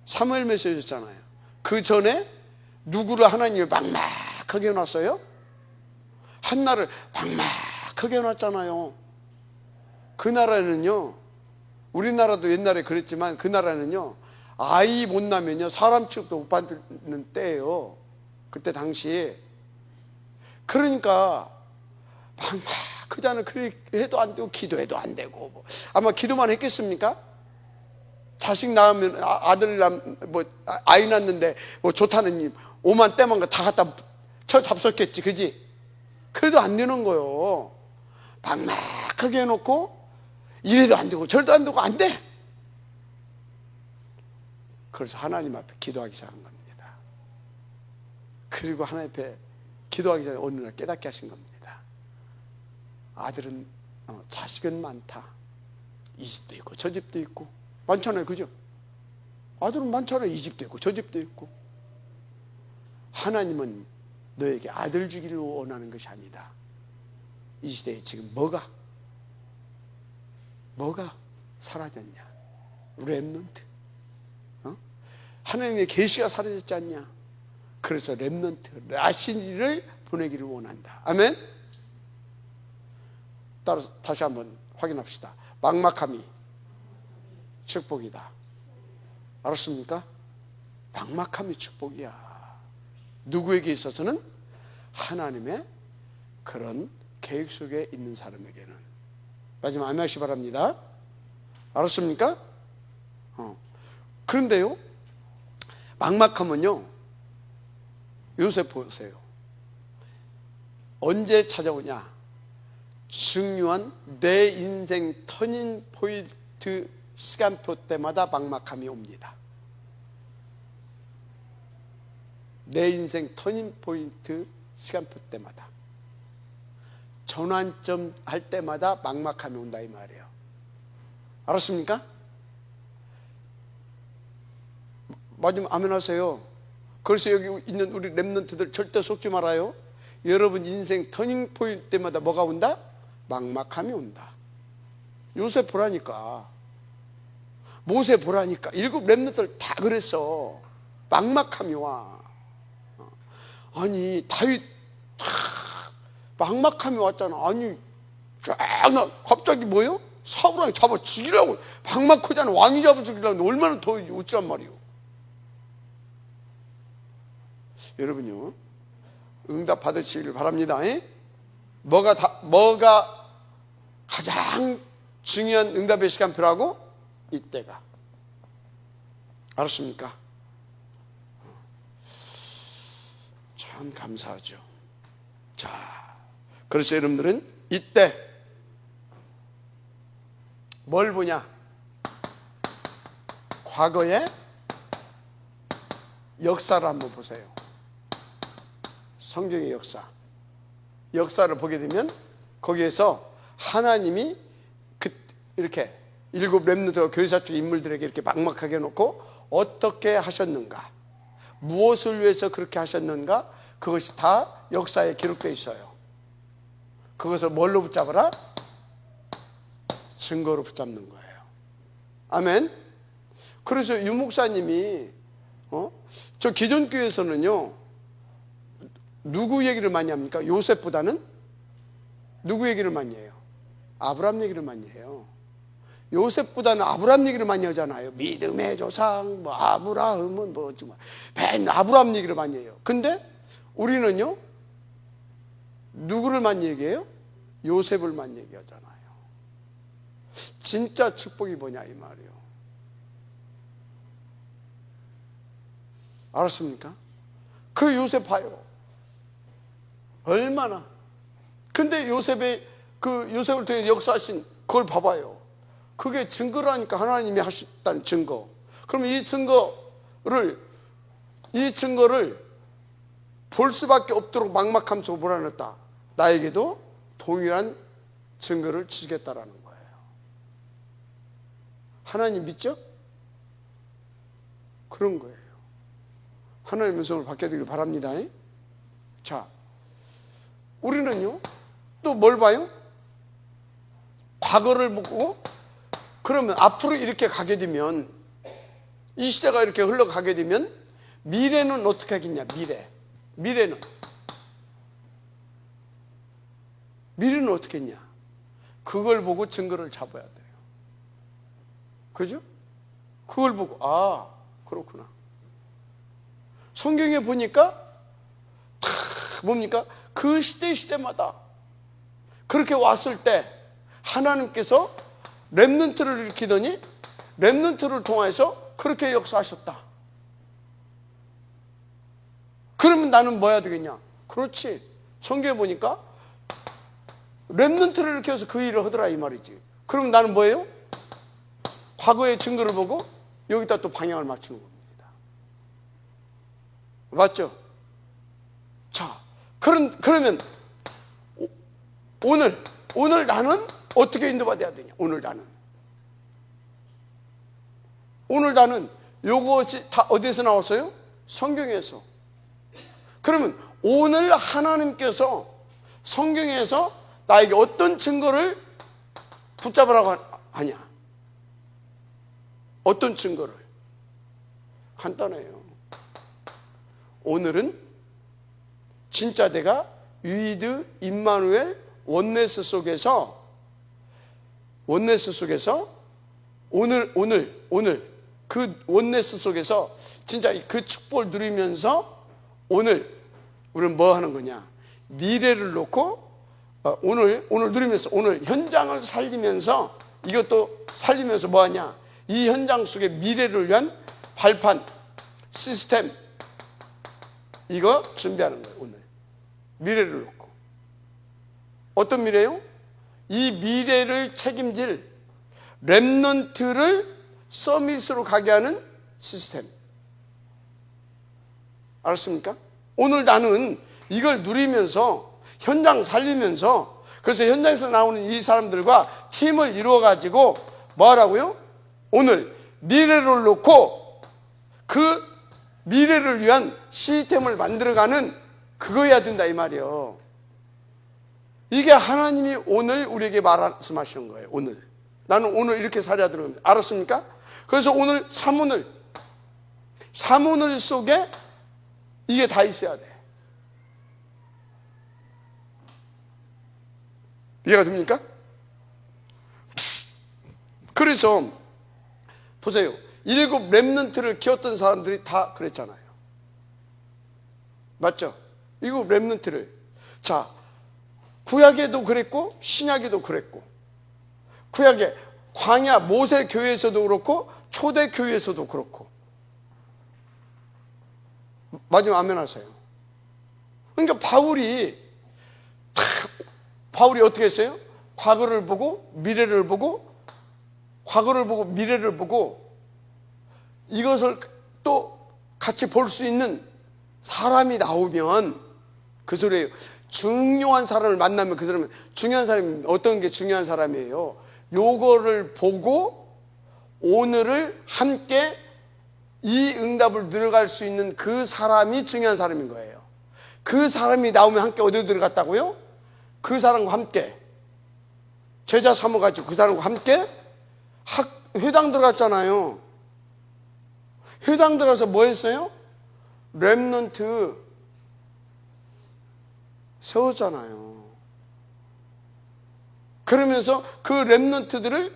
사무엘 메시지 줬잖아요. 그 전에 누구를 하나님이 막막하게 해놨어요? 한나를 막막하게 해놨잖아요. 그 나라는요, 우리나라도 옛날에 그랬지만 그 나라는요, 아이 못 낳으면요 사람 취급도 못 받는 때예요. 그때 당시에. 그러니까 막막하잖아요. 그렇게 해도 안 되고 기도해도 안 되고. 아마 기도만 했겠습니까? 자식 낳으면 아들 아이 낳는데 좋다는 5만 떼만 거 다 갖다 쳐 잡섰겠지, 그지? 그래도 안 되는 거요. 막막하게 해놓고 이래도 안 되고 저래도 안 되고 안 돼. 그래서 하나님 앞에 기도하기 시작한 겁니다. 그리고 하나님 앞에 기도하기 전에 어느 날 깨닫게 하신 겁니다. 아들은 자식은 많다. 이 집도 있고 저 집도 있고 많잖아요, 그죠? 아들은 많잖아요. 이 집도 있고 저 집도 있고. 하나님은 너에게 아들 주기를 원하는 것이 아니다. 이 시대에 지금 뭐가 사라졌냐? 렘넌트. 하나님의 계시가 사라졌지 않냐? 그래서 렘넌트, 라신지를 보내기를 원한다. 아멘? 따라서 다시 한번 확인합시다. 막막함이 축복이다. 알았습니까? 막막함이 축복이야. 누구에게 있어서는? 하나님의 그런 계획 속에 있는 사람에게는. 마지막 아멘하시 바랍니다. 알았습니까? 그런데요, 막막함은요, 요셉 보세요. 언제 찾아오냐? 중요한 내 인생 터닝 포인트 시간표 때마다 막막함이 옵니다. 내 인생 터닝 포인트 시간표 때마다, 전환점 할 때마다 막막함이 온다 이 말이에요. 알았습니까? 마지막 아멘 하세요. 그래서 여기 있는 우리 렘넌트들 절대 속지 말아요. 여러분 인생 터닝 포인트 때마다 뭐가 온다? 막막함이 온다. 요셉 보라니까, 모세 보라니까, 7 렘넌트들 다 그랬어. 막막함이 와. 아니 다윗 막막함이 왔잖아. 아니 쫙 갑자기 뭐예요? 사울왕이 잡아 죽이려고 막막하잖아. 왕이 잡아 죽이려고 얼마나 더 어찌란 말이요. 여러분요, 응답 받으시길 바랍니다. 뭐가 가장 중요한 응답의 시간표라고? 이때가. 알았습니까? 참 감사하죠. 자, 그래서 여러분들은 이때 뭘 보냐? 과거의 역사를 한번 보세요. 성경의 역사를 보게 되면 거기에서 하나님이 이렇게 7 렘넌트와 교회사 쪽 인물들에게 이렇게 막막하게 해놓고 어떻게 하셨는가, 무엇을 위해서 그렇게 하셨는가, 그것이 다 역사에 기록되어 있어요. 그것을 뭘로 붙잡아라? 증거로 붙잡는 거예요. 아멘. 그래서 유 목사님이 저 기존 교회에서는요, 누구 얘기를 많이 합니까? 요셉보다는 누구 얘기를 많이 해요? 아브라함 얘기를 많이 해요. 요셉보다는 아브라함 얘기를 많이 하잖아요. 믿음의 조상, 아브라함은 아브라함 얘기를 많이 해요. 근데 우리는요, 누구를 많이 얘기해요? 요셉을 많이 얘기하잖아요. 진짜 축복이 뭐냐 이 말이에요. 알았습니까? 그 요셉 봐요. 얼마나. 근데 요셉의 그 요셉을 통해 역사하신 그걸 봐봐요. 그게 증거라니까. 하나님이 하셨다는 증거. 그러면 이 증거를 볼 수밖에 없도록 막막함 속에 몰아넣었다. 나에게도 동일한 증거를 주시겠다라는 거예요. 하나님 믿죠? 그런 거예요. 하나님의 음성을 받게 되길 바랍니다. 자, 우리는요 또 뭘 봐요? 과거를 보고, 그러면 앞으로 이렇게 가게 되면, 이 시대가 이렇게 흘러가게 되면 미래는 어떻게 하겠냐. 미래는 어떻게 했냐. 그걸 보고 증거를 잡아야 돼요. 그죠? 그걸 보고 그렇구나. 성경에 보니까 다 뭡니까? 그 시대마다 그렇게 왔을 때 하나님께서 렘넌트를 일으키더니 렘넌트를 통해서 그렇게 역사하셨다. 그러면 나는 뭐 해야 되겠냐? 그렇지. 성경에 보니까 렘넌트를 일으켜서 그 일을 하더라 이 말이지. 그러면 나는 뭐예요? 과거의 증거를 보고 여기다 또 방향을 맞추는 겁니다. 맞죠? 자, 그러면 오늘 나는 어떻게 인도받아야 되냐? 오늘 나는 요것이 다 어디에서 나왔어요? 성경에서. 그러면 오늘 하나님께서 성경에서 나에게 어떤 증거를 붙잡으라고 하냐? 어떤 증거를? 간단해요. 오늘은 진짜 내가 유이드 임마누엘 원네스 속에서 오늘 그 원네스 속에서 진짜 그 축복을 누리면서 오늘 우리는 뭐 하는 거냐? 미래를 놓고 오늘 누리면서 오늘 현장을 살리면서, 이것도 살리면서 뭐 하냐? 이 현장 속에 미래를 위한 발판, 시스템, 이거 준비하는 거예요. 오늘 미래를 놓고. 어떤 미래요? 이 미래를 책임질 렘넌트를 서밋으로 가게 하는 시스템. 알았습니까? 오늘 나는 이걸 누리면서 현장 살리면서, 그래서 현장에서 나오는 이 사람들과 팀을 이루어 가지고 뭐 하라고요? 오늘 미래를 놓고 그 미래를 위한 시스템을 만들어가는 그거여야 된다 이 말이에요. 이게 하나님이 오늘 우리에게 말씀하시는 거예요. 오늘 나는 오늘 이렇게 살아야 되는 겁니다. 알았습니까? 그래서 오늘 사문을 속에 이게 다 있어야 돼. 이해가 됩니까? 그래서 보세요. 7 렘넌트를 키웠던 사람들이 다 그랬잖아요. 맞죠? 7 렘넌트를. 자, 구약에도 그랬고 신약에도 그랬고, 구약에 광야 모세 교회에서도 그렇고 초대 교회에서도 그렇고. 마지막 아멘 하세요. 그러니까 바울이 어떻게 했어요? 과거를 보고 미래를 보고, 과거를 보고 미래를 보고, 이것을 또 같이 볼 수 있는 사람이 나오면, 그 소리예요. 중요한 사람을 만나면 그 사람은 중요한 사람이 어떤 게 중요한 사람이에요? 요거를 보고 오늘을 함께 이 응답을 들어갈 수 있는 그 사람이 중요한 사람인 거예요. 그 사람이 나오면 함께 어디로 들어갔다고요? 그 사람과 함께 제자 삼아가지고 그 사람과 함께 회당 들어갔잖아요. 회당 들어가서 뭐 했어요? 렘넌트 세웠잖아요. 그러면서 그 렘넌트들이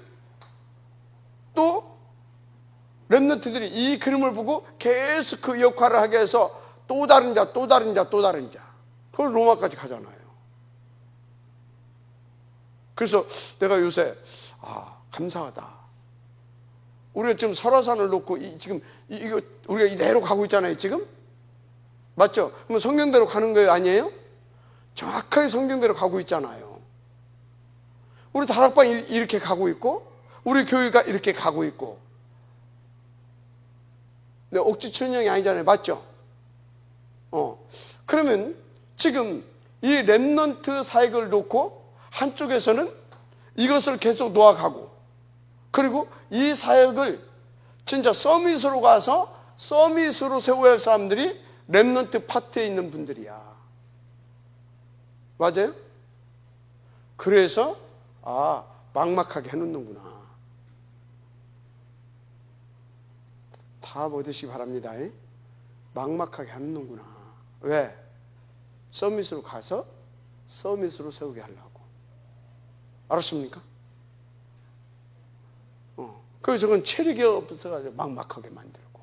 이 그림을 보고 계속 그 역할을 하게 해서 또 다른 자 그걸 로마까지 가잖아요. 그래서 내가 요새 감사하다. 우리가 지금 설화산을 놓고 지금 이거 우리가 이대로 가고 있잖아요, 지금. 맞죠? 그럼 성경대로 가는 거예요, 아니에요? 정확하게 성경대로 가고 있잖아요. 우리 다락방이 이렇게 가고 있고, 우리 교회가 이렇게 가고 있고. 네, 옥지 천령이 아니잖아요, 맞죠? 그러면 지금 이 렘넌트 사역을 놓고 한쪽에서는 이것을 계속 놓아가고, 그리고 이 사역을 진짜 서밋으로 가서 서밋으로 세워야 할 사람들이 렘넌트 파트에 있는 분들이야. 맞아요? 그래서 막막하게 해놓는구나. 다 얻으시기 바랍니다. 막막하게 해놓는구나. 왜? 서밋으로 가서 서밋으로 세우게 하려고. 알았습니까? 그래서 저건 체력이 없어가지고 막막하게 만들고.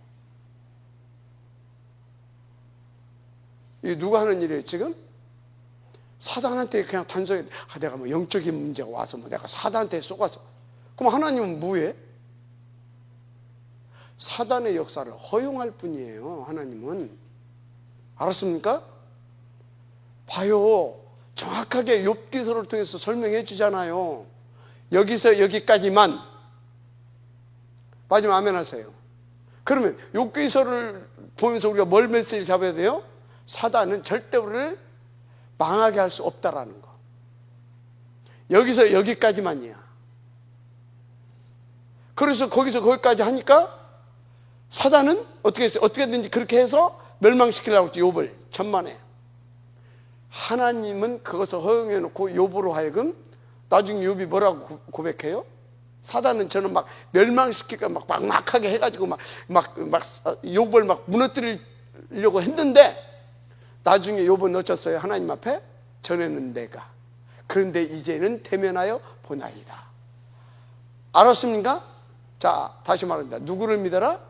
이게 누가 하는 일이에요, 지금? 사단한테 그냥 단순히 내가 뭐 영적인 문제가 와서 뭐 내가 사단한테 쏘가서, 그럼 하나님은 뭐해? 사단의 역사를 허용할 뿐이에요, 하나님은. 알았습니까? 봐요. 정확하게 욥기서를 통해서 설명해 주잖아요. 여기서 여기까지만. 마지막 아멘 하세요. 그러면 욥기서를 보면서 우리가 뭘 메시지를 잡아야 돼요? 사단은 절대 우리를 망하게 할 수 없다라는 거. 여기서 여기까지만이야. 그래서 거기서 거기까지 하니까 사단은 어떻게 했어요? 어떻게든지 그렇게 해서 멸망시키려고 했지, 욥을 천만에. 하나님은 그것을 허용해 놓고 욥으로 하여금 나중에 욥이 뭐라고 고백해요? 사단은 저는 막 멸망시킬까 막 막막하게 해가지고 막 욥을 막 무너뜨리려고 했는데 나중에 욥은 어쩌어요? 하나님 앞에 전에는 내가, 그런데 이제는 대면하여 보나이다. 알았습니까? 자, 다시 말합니다. 누구를 믿어라?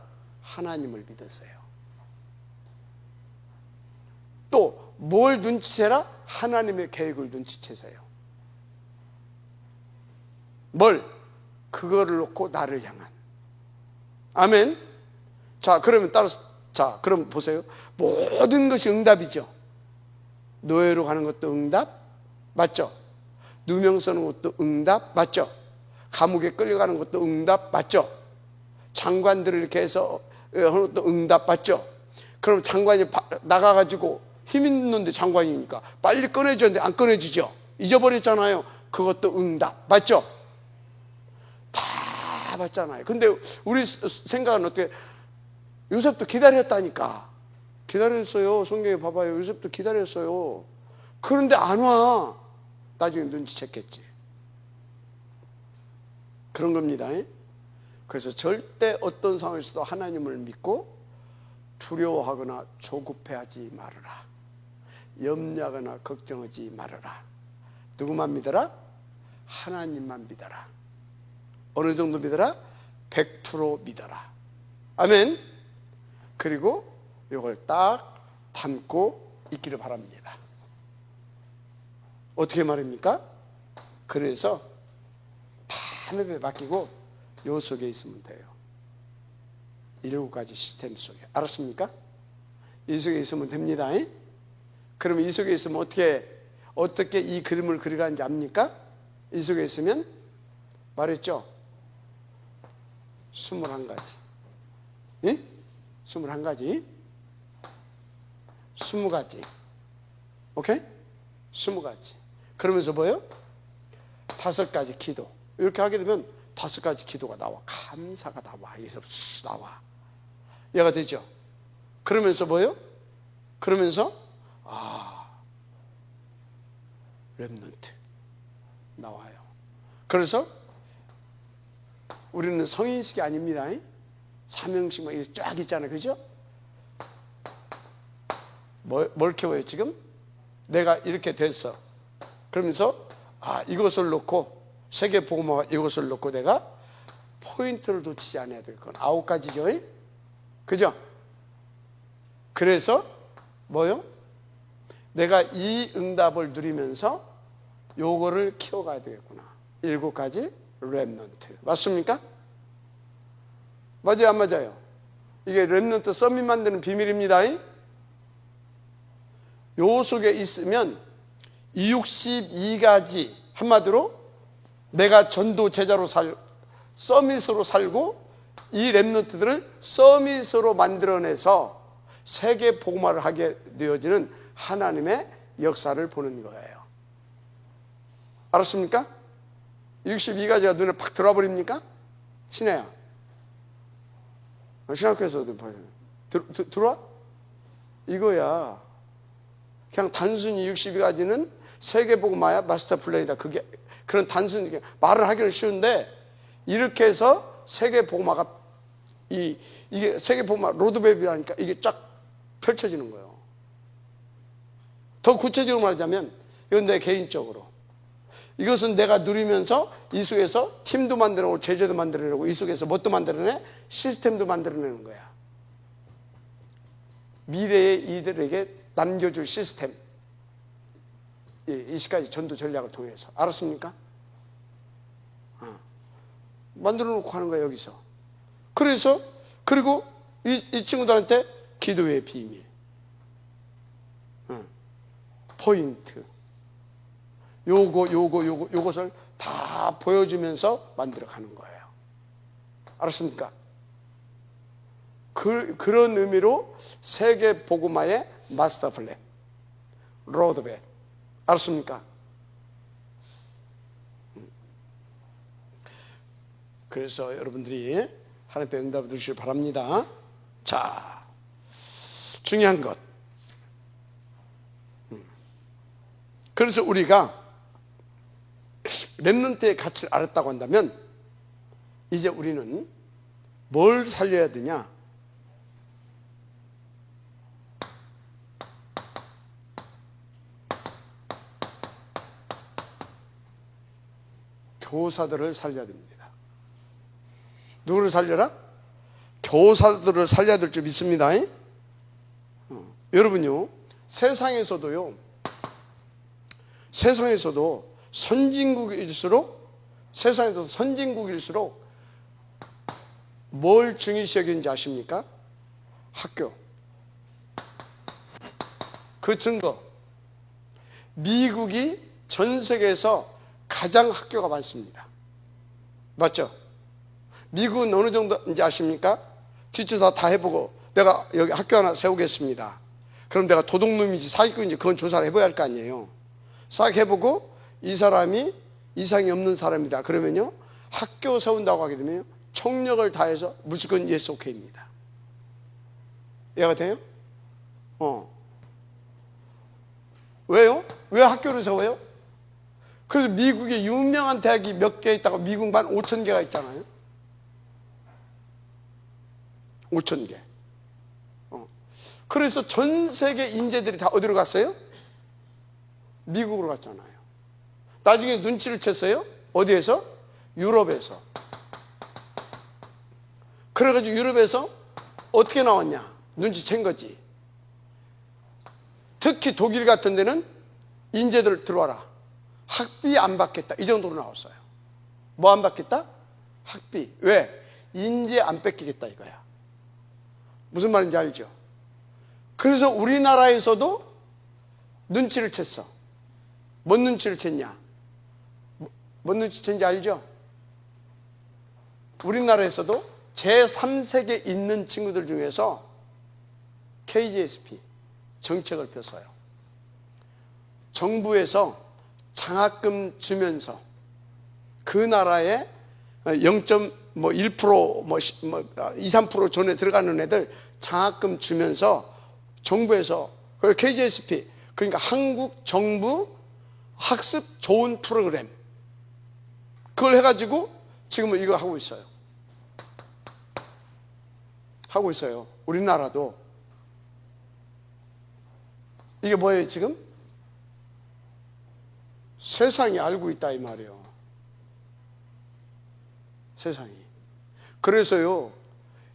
하나님을 믿으세요. 또 뭘 눈치채라? 하나님의 계획을 눈치채세요. 뭘? 그거를 놓고 나를 향한. 아멘. 자, 그러면 따라서, 자, 그럼 보세요. 모든 것이 응답이죠. 노예로 가는 것도 응답 맞죠? 누명 쓰는 것도 응답 맞죠? 감옥에 끌려가는 것도 응답 맞죠? 장관들을 이렇게 해서 하는 것도 응답 맞죠? 그럼 장관이 나가가지고 힘 있는데 장관이니까 빨리 꺼내줬는데 안 꺼내지죠? 잊어버렸잖아요. 그것도 응답 맞죠? 다 맞잖아요. 근데 우리 생각은 어떻게? 요셉도 기다렸다니까. 기다렸어요. 성경에 봐봐요. 요셉도 기다렸어요. 그런데 안 와. 나중에 눈치챘겠지. 그런 겁니다. 그래서 절대 어떤 상황에서도 하나님을 믿고 두려워하거나 조급해하지 말아라. 염려하거나 걱정하지 말아라. 누구만 믿어라? 하나님만 믿어라. 어느 정도 믿어라? 100% 믿어라. 아멘. 그리고 이걸 딱 담고 있기를 바랍니다. 어떻게 말입니까? 그래서 다 하늘에 맡기고 요 속에 있으면 돼요. 7가지 시스템 속에. 알았습니까? 이 속에 있으면 됩니다. 그러면 이 속에 있으면 어떻게 이 그림을 그리라는지 압니까? 이 속에 있으면 말했죠? 21가지. 예? 21가지. 20가지. 오케이? 20가지. 그러면서 뭐예요? 5가지 기도. 이렇게 하게 되면 5가지 기도가 나와. 감사가 나와. 여기서 나와. 얘가 되죠? 그러면서 뭐예요? 그러면서 렘넌트 나와요. 그래서 우리는 성인식이 아닙니다. 사명식 막 이렇게 쫙 있잖아요. 그죠? 뭘 키워요 지금? 내가 이렇게 됐어. 그러면서 이것을 놓고 세계복음화 이것을 놓고 내가 포인트를 놓치지 않아야 될 건 9가지죠. 그죠? 그래서 뭐요? 내가 이 응답을 누리면서 요거를 키워가야 되겠구나. 7가지 렘넌트. 맞습니까? 맞아요, 안 맞아요? 이게 렘넌트 서밋 만드는 비밀입니다. 요 속에 있으면 62가지, 한마디로 내가 전도 제자로 서밋으로 살고 이 렘넌트들을 서밋으로 만들어내서 세계 복음화를 하게 되어지는 하나님의 역사를 보는 거예요. 알았습니까? 62가지가 눈에 팍 들어와 버립니까? 신혜야, 신학교에서도 들어와? 이거야. 그냥 단순히 62가지는 세계복음화야 마스터 플랜이다. 그게 그런 단순히 말을 하기는 쉬운데, 이렇게 해서 세계복음화가 이게 세계복음화 로드맵이라니까 이게 쫙 펼쳐지는 거예요. 더 구체적으로 말하자면, 이건 내 개인적으로, 이것은 내가 누리면서 이 속에서 팀도 만들어내고 제재도 만들어내고 이 속에서 뭣도 만들어내? 시스템도 만들어내는 거야. 미래의 이들에게 남겨줄 시스템, 이 시까지 전도 전략을 통해서. 알았습니까? 만들어 놓고 하는 거야, 여기서. 그래서, 그리고 이 친구들한테 기도의 비밀, 포인트, 요것을 다 보여주면서 만들어 가는 거예요. 알았습니까? 그런 의미로 세계 복음화의 마스터 플랜, 로드맵. 알았습니까? 그래서 여러분들이 하나님께 응답을 주시길 바랍니다. 자, 중요한 것. 그래서 우리가 렘넌트의 가치를 알았다고 한다면, 이제 우리는 뭘 살려야 되냐? 교사들을 살려야 됩니다. 누구를 살려라? 교사들을 살려야 될 줄 믿습니다. 여러분요, 세상에서도 선진국일수록 뭘 중요시 여기는지 아십니까? 학교. 그 증거, 미국이 전 세계에서 가장 학교가 많습니다. 맞죠? 미국은 어느 정도인지 아십니까? 뒷조사 다 해보고 내가 여기 학교 하나 세우겠습니다. 그럼 내가 도둑놈인지 사기꾼인지 그건 조사를 해봐야 할 거 아니에요. 싹 해보고 이 사람이 이상이 없는 사람이다. 그러면요, 학교 세운다고 하게 되면 총력을 다해서 무조건 예스 오케이입니다. 이해가 돼요? 왜요? 왜 학교를 세워요? 그래서 미국에 유명한 대학이 몇 개 있다고, 미국만 5,000개가 있잖아요. 5,000개. 그래서 전 세계 인재들이 다 어디로 갔어요? 미국으로 갔잖아요. 나중에 눈치를 챘어요. 어디에서? 유럽에서. 그래가지고 유럽에서 어떻게 나왔냐? 눈치챈 거지. 특히 독일 같은 데는 인재들 들어와라, 학비 안 받겠다, 이 정도로 나왔어요. 뭐 안 받겠다? 학비. 왜? 인재 안 뺏기겠다 이거야. 무슨 말인지 알죠? 그래서 우리나라에서도 눈치를 챘어. 뭔 눈치를 챘냐? 뭔 눈치 챘는지 알죠? 우리나라에서도 제3세계에 있는 친구들 중에서 KGSP 정책을 폈어요. 정부에서 장학금 주면서 그 나라에 0.1%, 2, 3% 존에 들어가는 애들 장학금 주면서 정부에서, 그리고 KGSP, 그러니까 한국 정부 학습 좋은 프로그램, 그걸 해가지고 지금은 이거 하고 있어요. 하고 있어요. 우리나라도. 이게 뭐예요 지금? 세상이 알고 있다 이 말이에요. 세상이. 그래서요,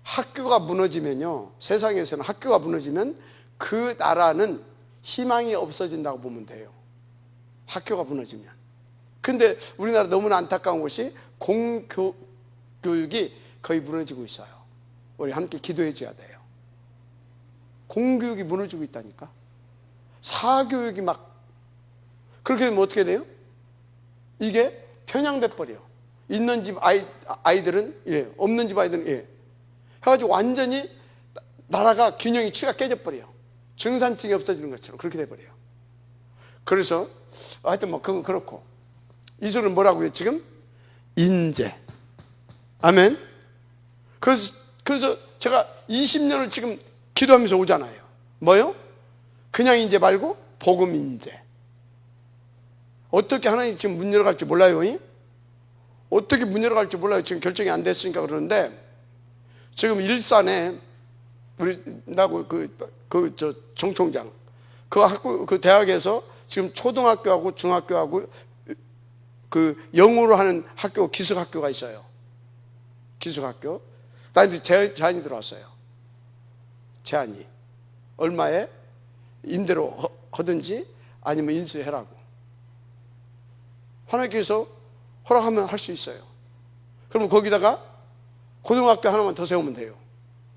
학교가 무너지면요, 세상에서는 학교가 무너지면 그 나라는 희망이 없어진다고 보면 돼요. 학교가 무너지면. 근데 우리나라 너무나 안타까운 것이 공교육이 거의 무너지고 있어요. 우리 함께 기도해 줘야 돼요. 공교육이 무너지고 있다니까. 사교육이 막 그렇게 되면 어떻게 돼요? 이게 편향돼 버려. 있는 집 아이들은 예, 없는 집 아이들은 예. 해가지고 완전히 나라가 균형이 치가 깨져 버려요. 증산층이 없어지는 것처럼 그렇게 돼 버려요. 그래서 하여튼 뭐 그건 그렇고, 이절은 뭐라고요? 지금 인재. 아멘. 그래서 제가 20년을 지금 기도하면서 오잖아요. 뭐요? 그냥 인재 말고 복음 인재. 어떻게 하나님 지금 문 열어갈지 몰라요. 어떻게 문 열어갈지 몰라요. 지금 결정이 안 됐으니까 그러는데, 지금 일산에 우리 나고 저 정총장 그 학교 그 대학에서 지금 초등학교하고 중학교하고 그 영어로 하는 학교, 기숙학교가 있어요. 기숙학교. 나한테 제안이 들어왔어요. 제안이 얼마에 임대로 하든지 아니면 인수해라고. 하나님께서 허락하면 할 수 있어요. 그러면 거기다가 고등학교 하나만 더 세우면 돼요.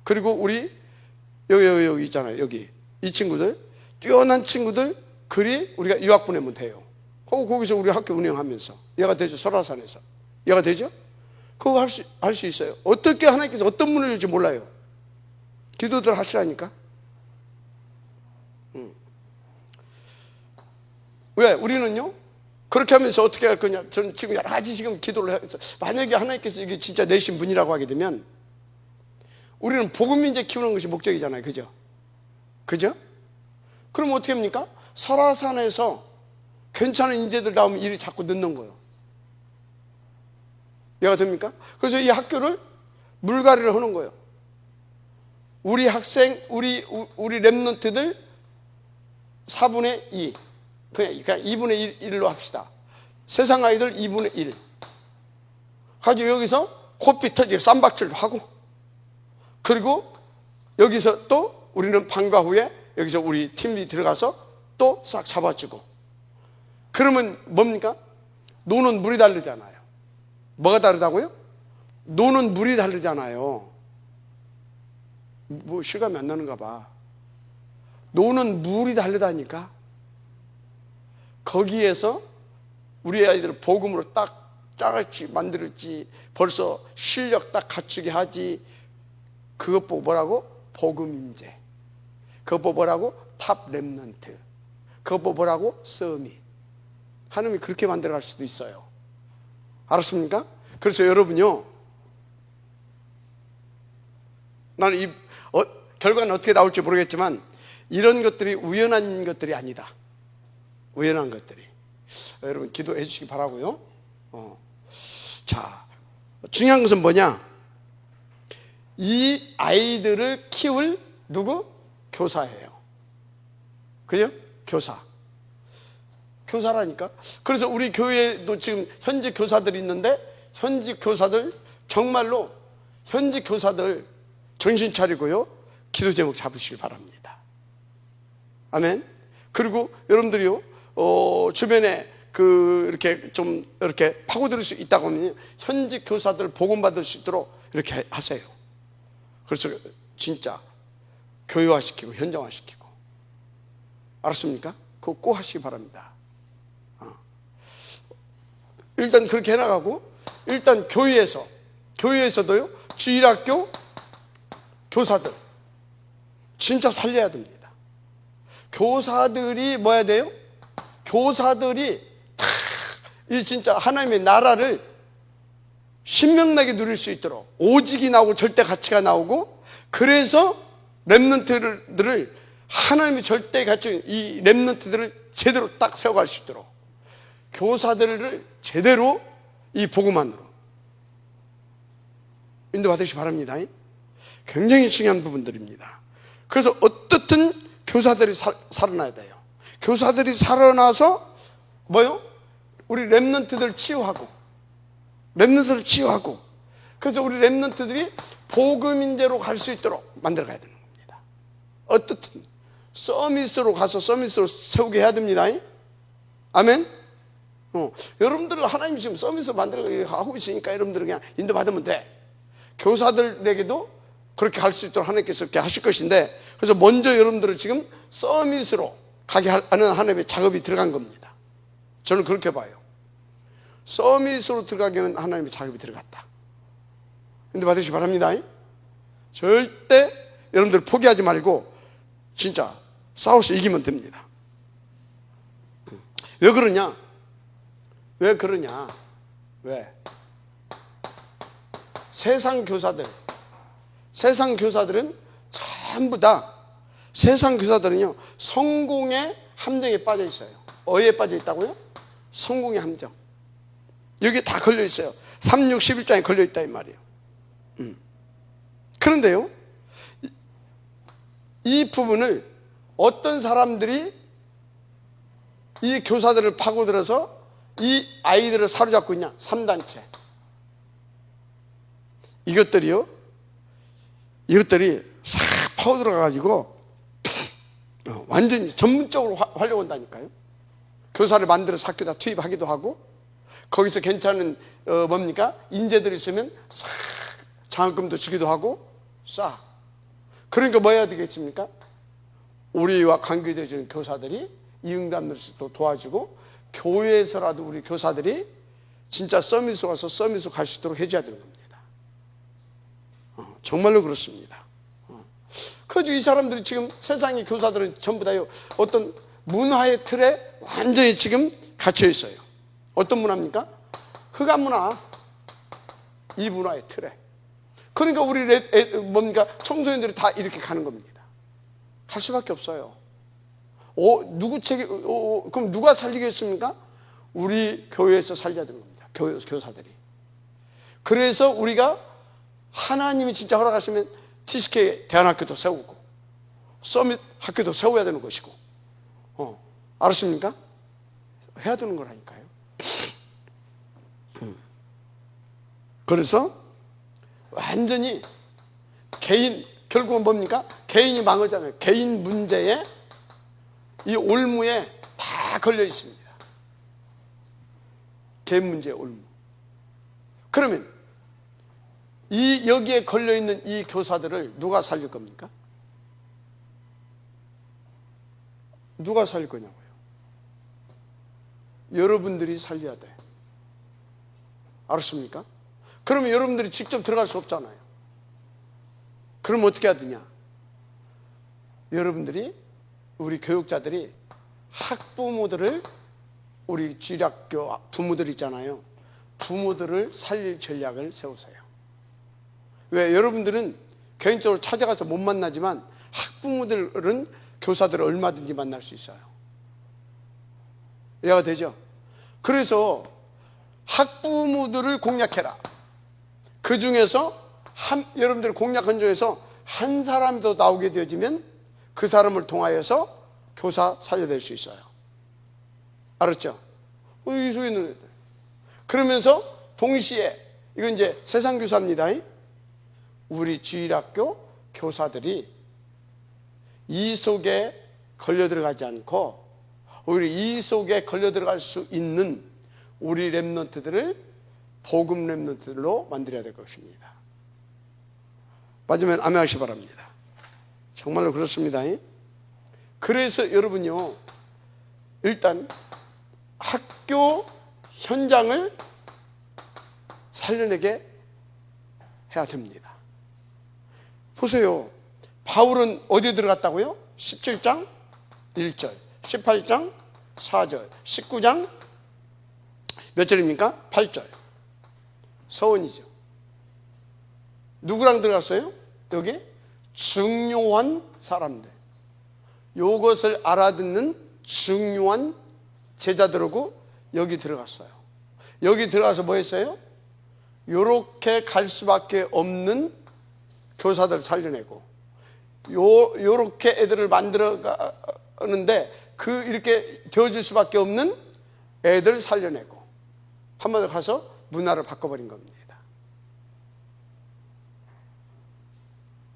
그리고 우리 여기 있잖아요. 여기 이 친구들, 뛰어난 친구들 그리 우리가 유학 보내면 돼요. 거기서 우리 학교 운영하면서 얘가 되죠. 설화산에서 얘가 되죠. 그거 할 수 있어요. 어떻게 하나님께서 어떤 문을 열지 몰라요. 기도들 하시라니까. 왜? 우리는요 그렇게 하면서 어떻게 할 거냐. 저는 지금 여러 가지 지금 기도를 해서, 만약에 하나님께서 이게 진짜 내신 분이라고 하게 되면 우리는 복음 인재 키우는 것이 목적이잖아요. 그죠? 그죠? 그럼 어떻게 합니까? 설화산에서 괜찮은 인재들 나오면 일이 자꾸 늦는 거예요. 이해가 됩니까? 그래서 이 학교를 물갈이를 하는 거예요. 우리 학생, 우리 랩런트들 4분의 2, 그냥 2분의 1로 합시다. 세상 아이들 2분의 1 가지고 여기서 코피 터지게 쌈박질도 하고, 그리고 여기서 또 우리는 방과 후에 여기서 우리 팀이 들어가서 또 싹 잡아주고. 그러면 뭡니까? 노는 물이 다르잖아요. 뭐가 다르다고요? 노는 물이 다르잖아요. 뭐 실감이 안 나는가 봐. 노는 물이 다르다니까. 거기에서 우리 아이들을 복음으로 딱 짜갈지 만들지 벌써 실력 딱 갖추게 하지. 그것 보고 뭐라고? 복음 인재. 그것 보고 뭐라고? 탑 랩런트. 그것 보고 뭐라고? 서밋. 하나님이 그렇게 만들어 갈 수도 있어요. 알았습니까? 그래서 여러분요, 나는 결과는 어떻게 나올지 모르겠지만 이런 것들이 우연한 것들이 아니다. 우연한 것들이. 여러분 기도해 주시기 바라고요. 자, 중요한 것은 뭐냐? 이 아이들을 키울 누구? 교사예요. 그죠? 교사라니까. 그래서 우리 교회도 지금 현직 교사들이 있는데, 현직 교사들 정말로 현직 교사들 정신 차리고요, 기도 제목 잡으시길 바랍니다. 아멘. 그리고 여러분들이요, 주변에 이렇게 좀 이렇게 파고들 수 있다고 하면 현직 교사들 복음 받을 수 있도록 이렇게 하세요. 그래서 진짜 교육화시키고 현장화시키고. 알았습니까? 그거 꼭 하시기 바랍니다. 일단 그렇게 해나가고, 일단 교회에서도요, 주일학교 교사들 진짜 살려야 됩니다. 교사들이 뭐 해야 돼요? 교사들이 이 진짜 하나님의 나라를 신명나게 누릴 수 있도록 오직이 나오고 절대 가치가 나오고, 그래서 랩런트들을 하나님의 절대 가치, 이 랩런트들을 제대로 딱 세워갈 수 있도록 교사들을 제대로 이 복음 안으로 인도받으시기 바랍니다. 굉장히 중요한 부분들입니다. 그래서 어떻든 교사들이 살아나야 돼요. 교사들이 살아나서 뭐요? 우리 랩런트들 치유하고, 그래서 우리 랩런트들이 복음 인재로 갈 수 있도록 만들어 가야 되는 겁니다. 어떻든 서밋으로 가서 서밋으로 세우게 해야 됩니다. 아멘. 여러분들을 하나님이 지금 서밋으로 만들어 하고 있으니까 여러분들은 그냥 인도받으면 돼. 교사들에게도 그렇게 갈 수 있도록 하나님께서 그렇게 하실 것인데, 그래서 먼저 여러분들을 지금 서밋으로 가게 하는 하나님의 작업이 들어간 겁니다. 저는 그렇게 봐요. 서밋으로 들어가게 하는 하나님의 작업이 들어갔다. 근데 받으시기 바랍니다. 절대 여러분들 포기하지 말고 진짜 싸워서 이기면 됩니다. 왜 그러냐? 왜 그러냐? 왜? 세상 교사들은 전부 다, 세상 교사들은요 성공의 함정에 빠져 있어요. 어디에 빠져 있다고요? 성공의 함정. 여기 다 걸려 있어요. 3, 6, 11장에 걸려 있다 이 말이에요. 그런데요, 이 부분을 어떤 사람들이 이 교사들을 파고들어서 이 아이들을 사로잡고 있냐? 3단체. 이것들이 싹 파고들어 가지고 완전히 전문적으로 활용한다니까요. 교사를 만들어서 학교에다 투입하기도 하고, 거기서 괜찮은 인재들이 있으면 싹 장학금도 주기도 하고 싹. 그러니까 뭐 해야 되겠습니까? 우리와 관계되어지는 교사들이 이 응답들을 도와주고, 교회에서라도 우리 교사들이 진짜 서밋으로 가서 서밋으로 갈 수 있도록 해줘야 되는 겁니다. 정말로 그렇습니다. 그래서 이 사람들이 지금, 세상의 교사들은 전부 다요 어떤 문화의 틀에 완전히 지금 갇혀 있어요. 어떤 문화입니까? 흑암 문화. 이 문화의 틀에. 그러니까 우리 청소년들이 다 이렇게 가는 겁니다. 갈 수밖에 없어요. 그럼 누가 살리겠습니까? 우리 교회에서 살려야 되는 겁니다. 교사들이. 그래서 우리가 하나님이 진짜 허락하시면 TCK 대안학교도 세우고 서밋 학교도 세워야 되는 것이고, 알았습니까? 해야 되는 거라니까요. 그래서 완전히 결국은 뭡니까? 개인이 망하잖아요. 개인 문제에, 이 올무에 다 걸려 있습니다. 개인 문제의 올무. 그러면 여기에 걸려 있는 이 교사들을 누가 살릴 겁니까? 누가 살릴 거냐고요? 여러분들이 살려야 돼. 알았습니까? 그러면 여러분들이 직접 들어갈 수 없잖아요. 그럼 어떻게 해야 되냐? 여러분들이, 우리 교육자들이 학부모들을, 우리 주일학교 부모들 있잖아요. 부모들을 살릴 전략을 세우세요. 왜? 여러분들은 개인적으로 찾아가서 못 만나지만 학부모들은 교사들을 얼마든지 만날 수 있어요. 이해가 되죠? 그래서 학부모들을 공략해라. 그 중에서 여러분들 공략한 중에서 한 사람이 더 나오게 되어지면 그 사람을 통하여서 교사 살려낼 수 있어요. 알았죠? 이 속에 있는 애들. 그러면서 동시에, 이건 이제 세상 교사입니다. 우리 주일학교 교사들이 이 속에 걸려 들어가지 않고, 오히려 이 속에 걸려 들어갈 수 있는 우리 렘넌트들을 복음 렘넌트들로 만들어야 될 것입니다. 맞으면 아멘 하시기 바랍니다. 정말로 그렇습니다. 그래서 여러분요, 일단 학교 현장을 살려내게 해야 됩니다. 보세요. 바울은 어디에 들어갔다고요? 17장 1절, 18장 4절, 19장 몇 절입니까? 8절. 서원이죠. 누구랑 들어갔어요? 여기 중요한 사람들, 이것을 알아듣는 중요한 제자들하고 여기 들어갔어요. 여기 들어가서 뭐 했어요? 요렇게 갈 수밖에 없는 교사들 살려내고, 요렇게 애들을 만들어 가는데 이렇게 되어줄 수밖에 없는 애들 살려내고, 한마디로 가서 문화를 바꿔버린 겁니다.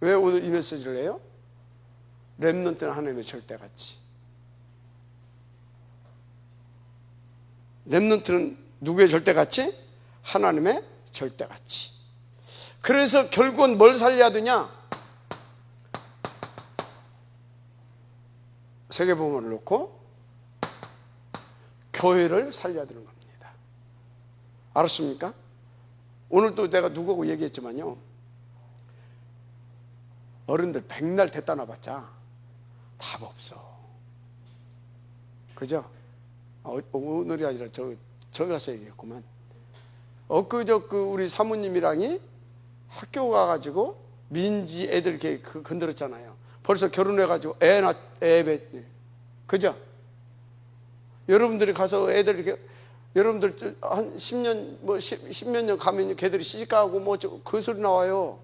왜 오늘 이 메시지를 해요? 렘넌트는 하나님의 절대가치. 렘넌트는 누구의 절대가치? 하나님의 절대가치. 그래서 결국은 뭘 살려야 되냐? 세계보험을 놓고 교회를 살려야 되는 겁니다. 알았습니까? 오늘 또 내가 누구하고 얘기했지만요, 어른들 백날 됐다 놔봤자 답 없어. 그죠? 오늘이 아니라 저기 가서 얘기했구만. 엊그저 우리 사모님이랑이 학교 가가지고 민지 애들 이렇게 건드렸잖아요. 벌써 결혼해가지고 애 그죠? 여러분들이 가서 애들 이렇게, 여러분들 한 10년, 뭐 10몇 년 가면 걔들이 시집가고 뭐 그 소리 나와요.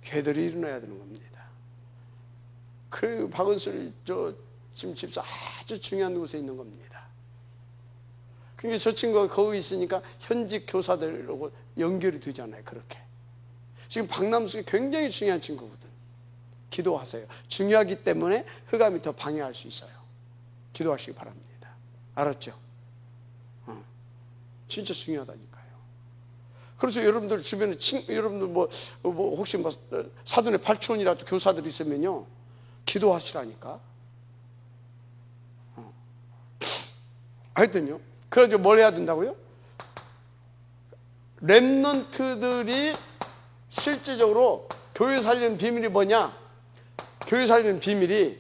걔들이 일어나야 되는 겁니다. 그 박은슬 지금 집사 아주 중요한 곳에 있는 겁니다. 그러니까 저 친구가 거기 있으니까 현직 교사들하고 연결이 되잖아요. 그렇게. 지금 박남숙이 굉장히 중요한 친구거든. 기도하세요. 중요하기 때문에 흑암이 더 방해할 수 있어요. 기도하시기 바랍니다. 알았죠? 진짜 중요하다니까요. 그래서 여러분들 주변에 여러분들 뭐 혹시 뭐 사돈의 팔촌이라도 교사들 있으면요, 기도하시라니까. 하여튼요. 그래서 뭘 해야 된다고요? 렘넌트들이 실제적으로 교회 살리는 비밀이 뭐냐? 교회 살리는 비밀이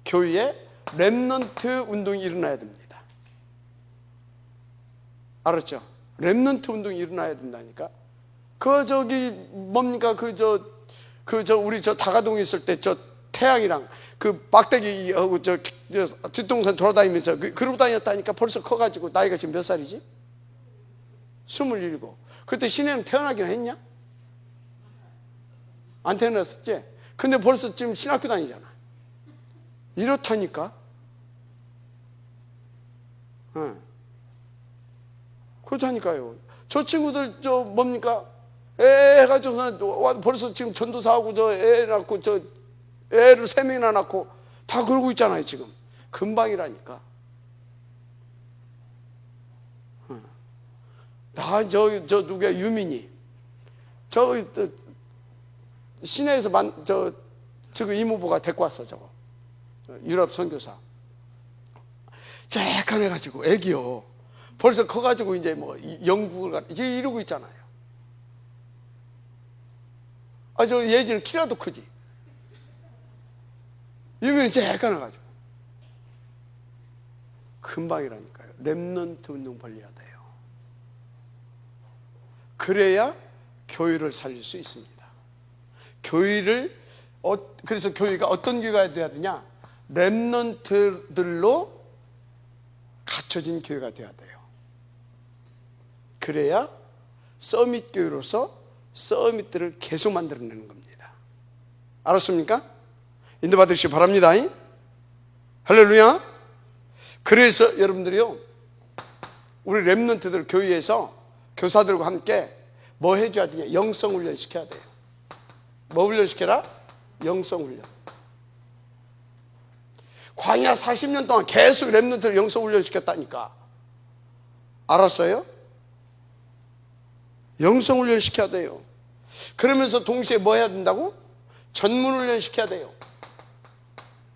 교회에 렘넌트 운동이 일어나야 됩니다. 알았죠? 렘넌트 운동이 일어나야 된다니까. 뭡니까? 우리 다가동에 있을 때 태양이랑 막대기하고 뒷동산 돌아다니면서 그러고 다녔다니까. 벌써 커가지고 나이가 지금 몇 살이지? 27. 그때 신혜는 태어나긴 했냐? 안 태어났었지? 근데 벌써 지금 신학교 다니잖아. 이렇다니까. 그렇다니까요. 저 친구들 뭡니까? 애 해가지고 벌써 지금 전도사하고 애 낳고 애를 3명이나 낳고 다 그러고 있잖아요. 지금 금방이라니까. 누구야? 유민이 시내에서 저거 이모부가 데리고 왔어. 저거 유럽 선교사 쬐깐 해가지고 애기요. 벌써 커가지고 이제 뭐 영국을 이제 이러고 있잖아요. 저 예지는 키라도 크지. 유명히 쬐깐 해가지고 금방이라니까요. 렘넌트 운동 벌려야 돼요. 그래야 교회를 살릴 수 있습니다. 그래서 교회가 어떤 교회가 돼야 되냐? 렘넌트들로 갖춰진 교회가 돼야 돼요. 그래야 서밋 교회로서 서밋들을 계속 만들어내는 겁니다. 알았습니까? 인도받으시기 바랍니다. 할렐루야. 그래서 여러분들이요, 우리 렘넌트들 교회에서 교사들과 함께 뭐 해줘야 되냐? 영성 훈련 시켜야 돼요. 뭐 훈련시켜라? 영성 훈련. 광야 40년 동안 계속 렘넌트를 영성 훈련시켰다니까. 알았어요? 영성 훈련 시켜야 돼요. 그러면서 동시에 뭐 해야 된다고? 전문 훈련 시켜야 돼요.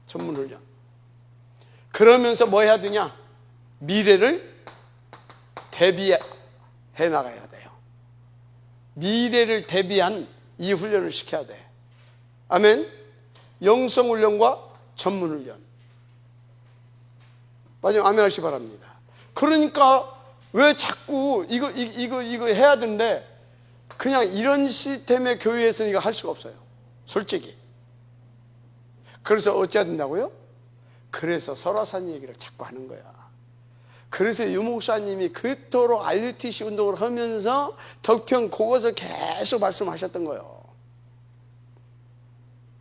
전문 훈련. 그러면서 뭐 해야 되냐? 미래를 대비해 나가야 돼요. 미래를 대비한 이 훈련을 시켜야 돼. 아멘. 영성 훈련과 전문 훈련. 마지막 아멘 하시기 바랍니다. 그러니까 왜 자꾸 이거 해야 되는데 그냥 이런 시스템의 교회에서는 이거 할 수가 없어요. 솔직히. 그래서 어찌해야 된다고요? 그래서 설화산 얘기를 자꾸 하는 거야. 그래서 유목사님이 그토록 RUTC 운동을 하면서 덕평 그것을 계속 말씀하셨던 거예요.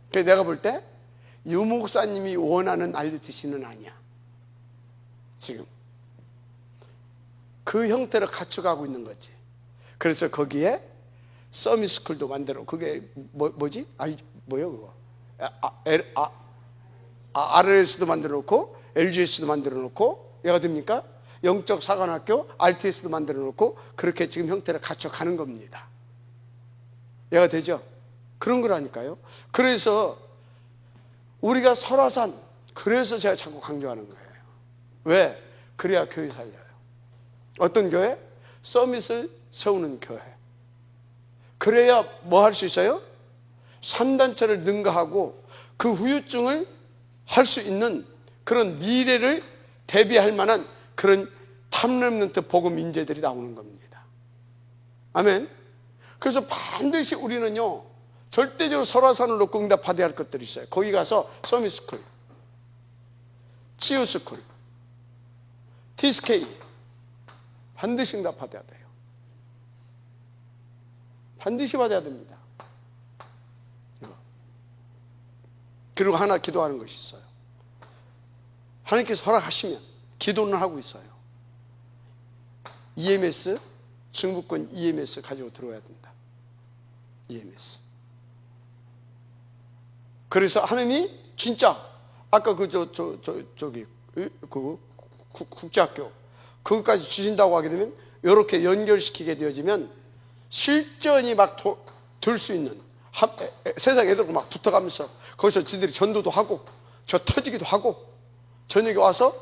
그래서 내가 볼 때 유목사님이 원하는 RUTC는 아니야. 지금 그 형태를 갖춰가고 있는 거지. 그래서 거기에 서밋스쿨도 만들어. 그게 뭐지? 뭐요 그거? RLS도 만들어 놓고 LGS도 만들어 놓고 얘가 됩니까? 영적 사관학교 RTS도 만들어 놓고 그렇게 지금 형태를 갖춰 가는 겁니다. 얘가 되죠? 그런 거라니까요. 그래서 우리가 설화산, 그래서 제가 자꾸 강조하는 거예요. 왜? 그래야 교회 살려요. 어떤 교회? 서밋을 세우는 교회. 그래야 뭐 할 수 있어요? 산단체를 능가하고 그 후유증을 할 수 있는 그런 미래를 대비할 만한 그런 탐렘넌트 복음 인재들이 나오는 겁니다. 아멘. 그래서 반드시 우리는요, 절대적으로 설화산을 놓고 응답받아야 할 것들이 있어요. 거기 가서 서밋스쿨, 치유스쿨, TSK 반드시 응답받아야 돼요. 반드시 받아야 됩니다. 그리고 하나 기도하는 것이 있어요. 하나님께서 허락하시면 기도는 하고 있어요. EMS, 중부권 EMS 가지고 들어와야 된다. EMS. 그래서 하나님이 진짜 아까 저기 국제학교 그것까지 주신다고 하게 되면 이렇게 연결시키게 되어지면 실전이 막 될 수 있는 세상 애들과 막 붙어가면서 거기서 지들이 전도도 하고 저 터지기도 하고 저녁에 와서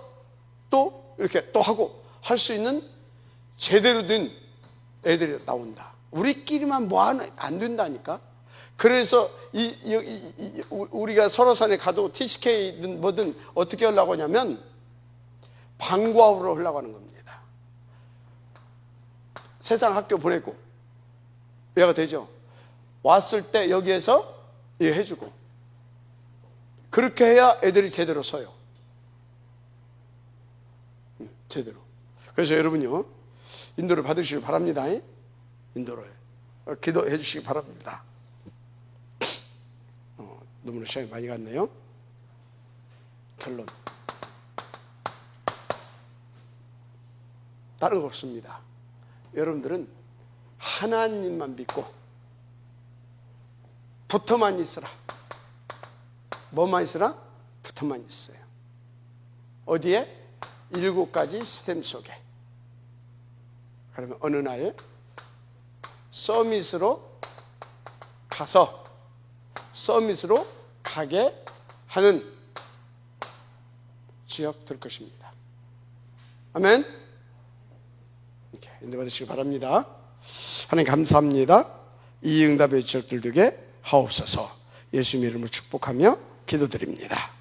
또 이렇게 또 하고 할 수 있는 제대로 된 애들이 나온다. 우리끼리만 뭐하면 안 된다니까. 그래서 우리가 설화산에 가도 TCK든 뭐든 어떻게 하려고 하냐면 방과후로 하려고 하는 겁니다. 세상 학교 보내고 얘가 되죠. 왔을 때 여기에서 해주고 그렇게 해야 애들이 제대로 서요. 제대로. 그래서 여러분요, 인도를 받으시길 바랍니다. 인도를 기도해 주시기 바랍니다. 너무나 시간이 많이 갔네요. 결론, 다른 거 없습니다. 여러분들은 하나님만 믿고 붙어만 있으라. 뭐만 있으라? 붙어만 있어요. 어디에? 7가지 시스템 속에. 그러면 어느 날 서밋으로 가서 서밋으로 가게 하는 지역 될 것입니다. 아멘. 이렇게 인도받으시기 바랍니다. 하나님 감사합니다. 이 응답의 지역들 되게 하옵소서. 예수님 이름으로 축복하며 기도드립니다.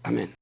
아멘.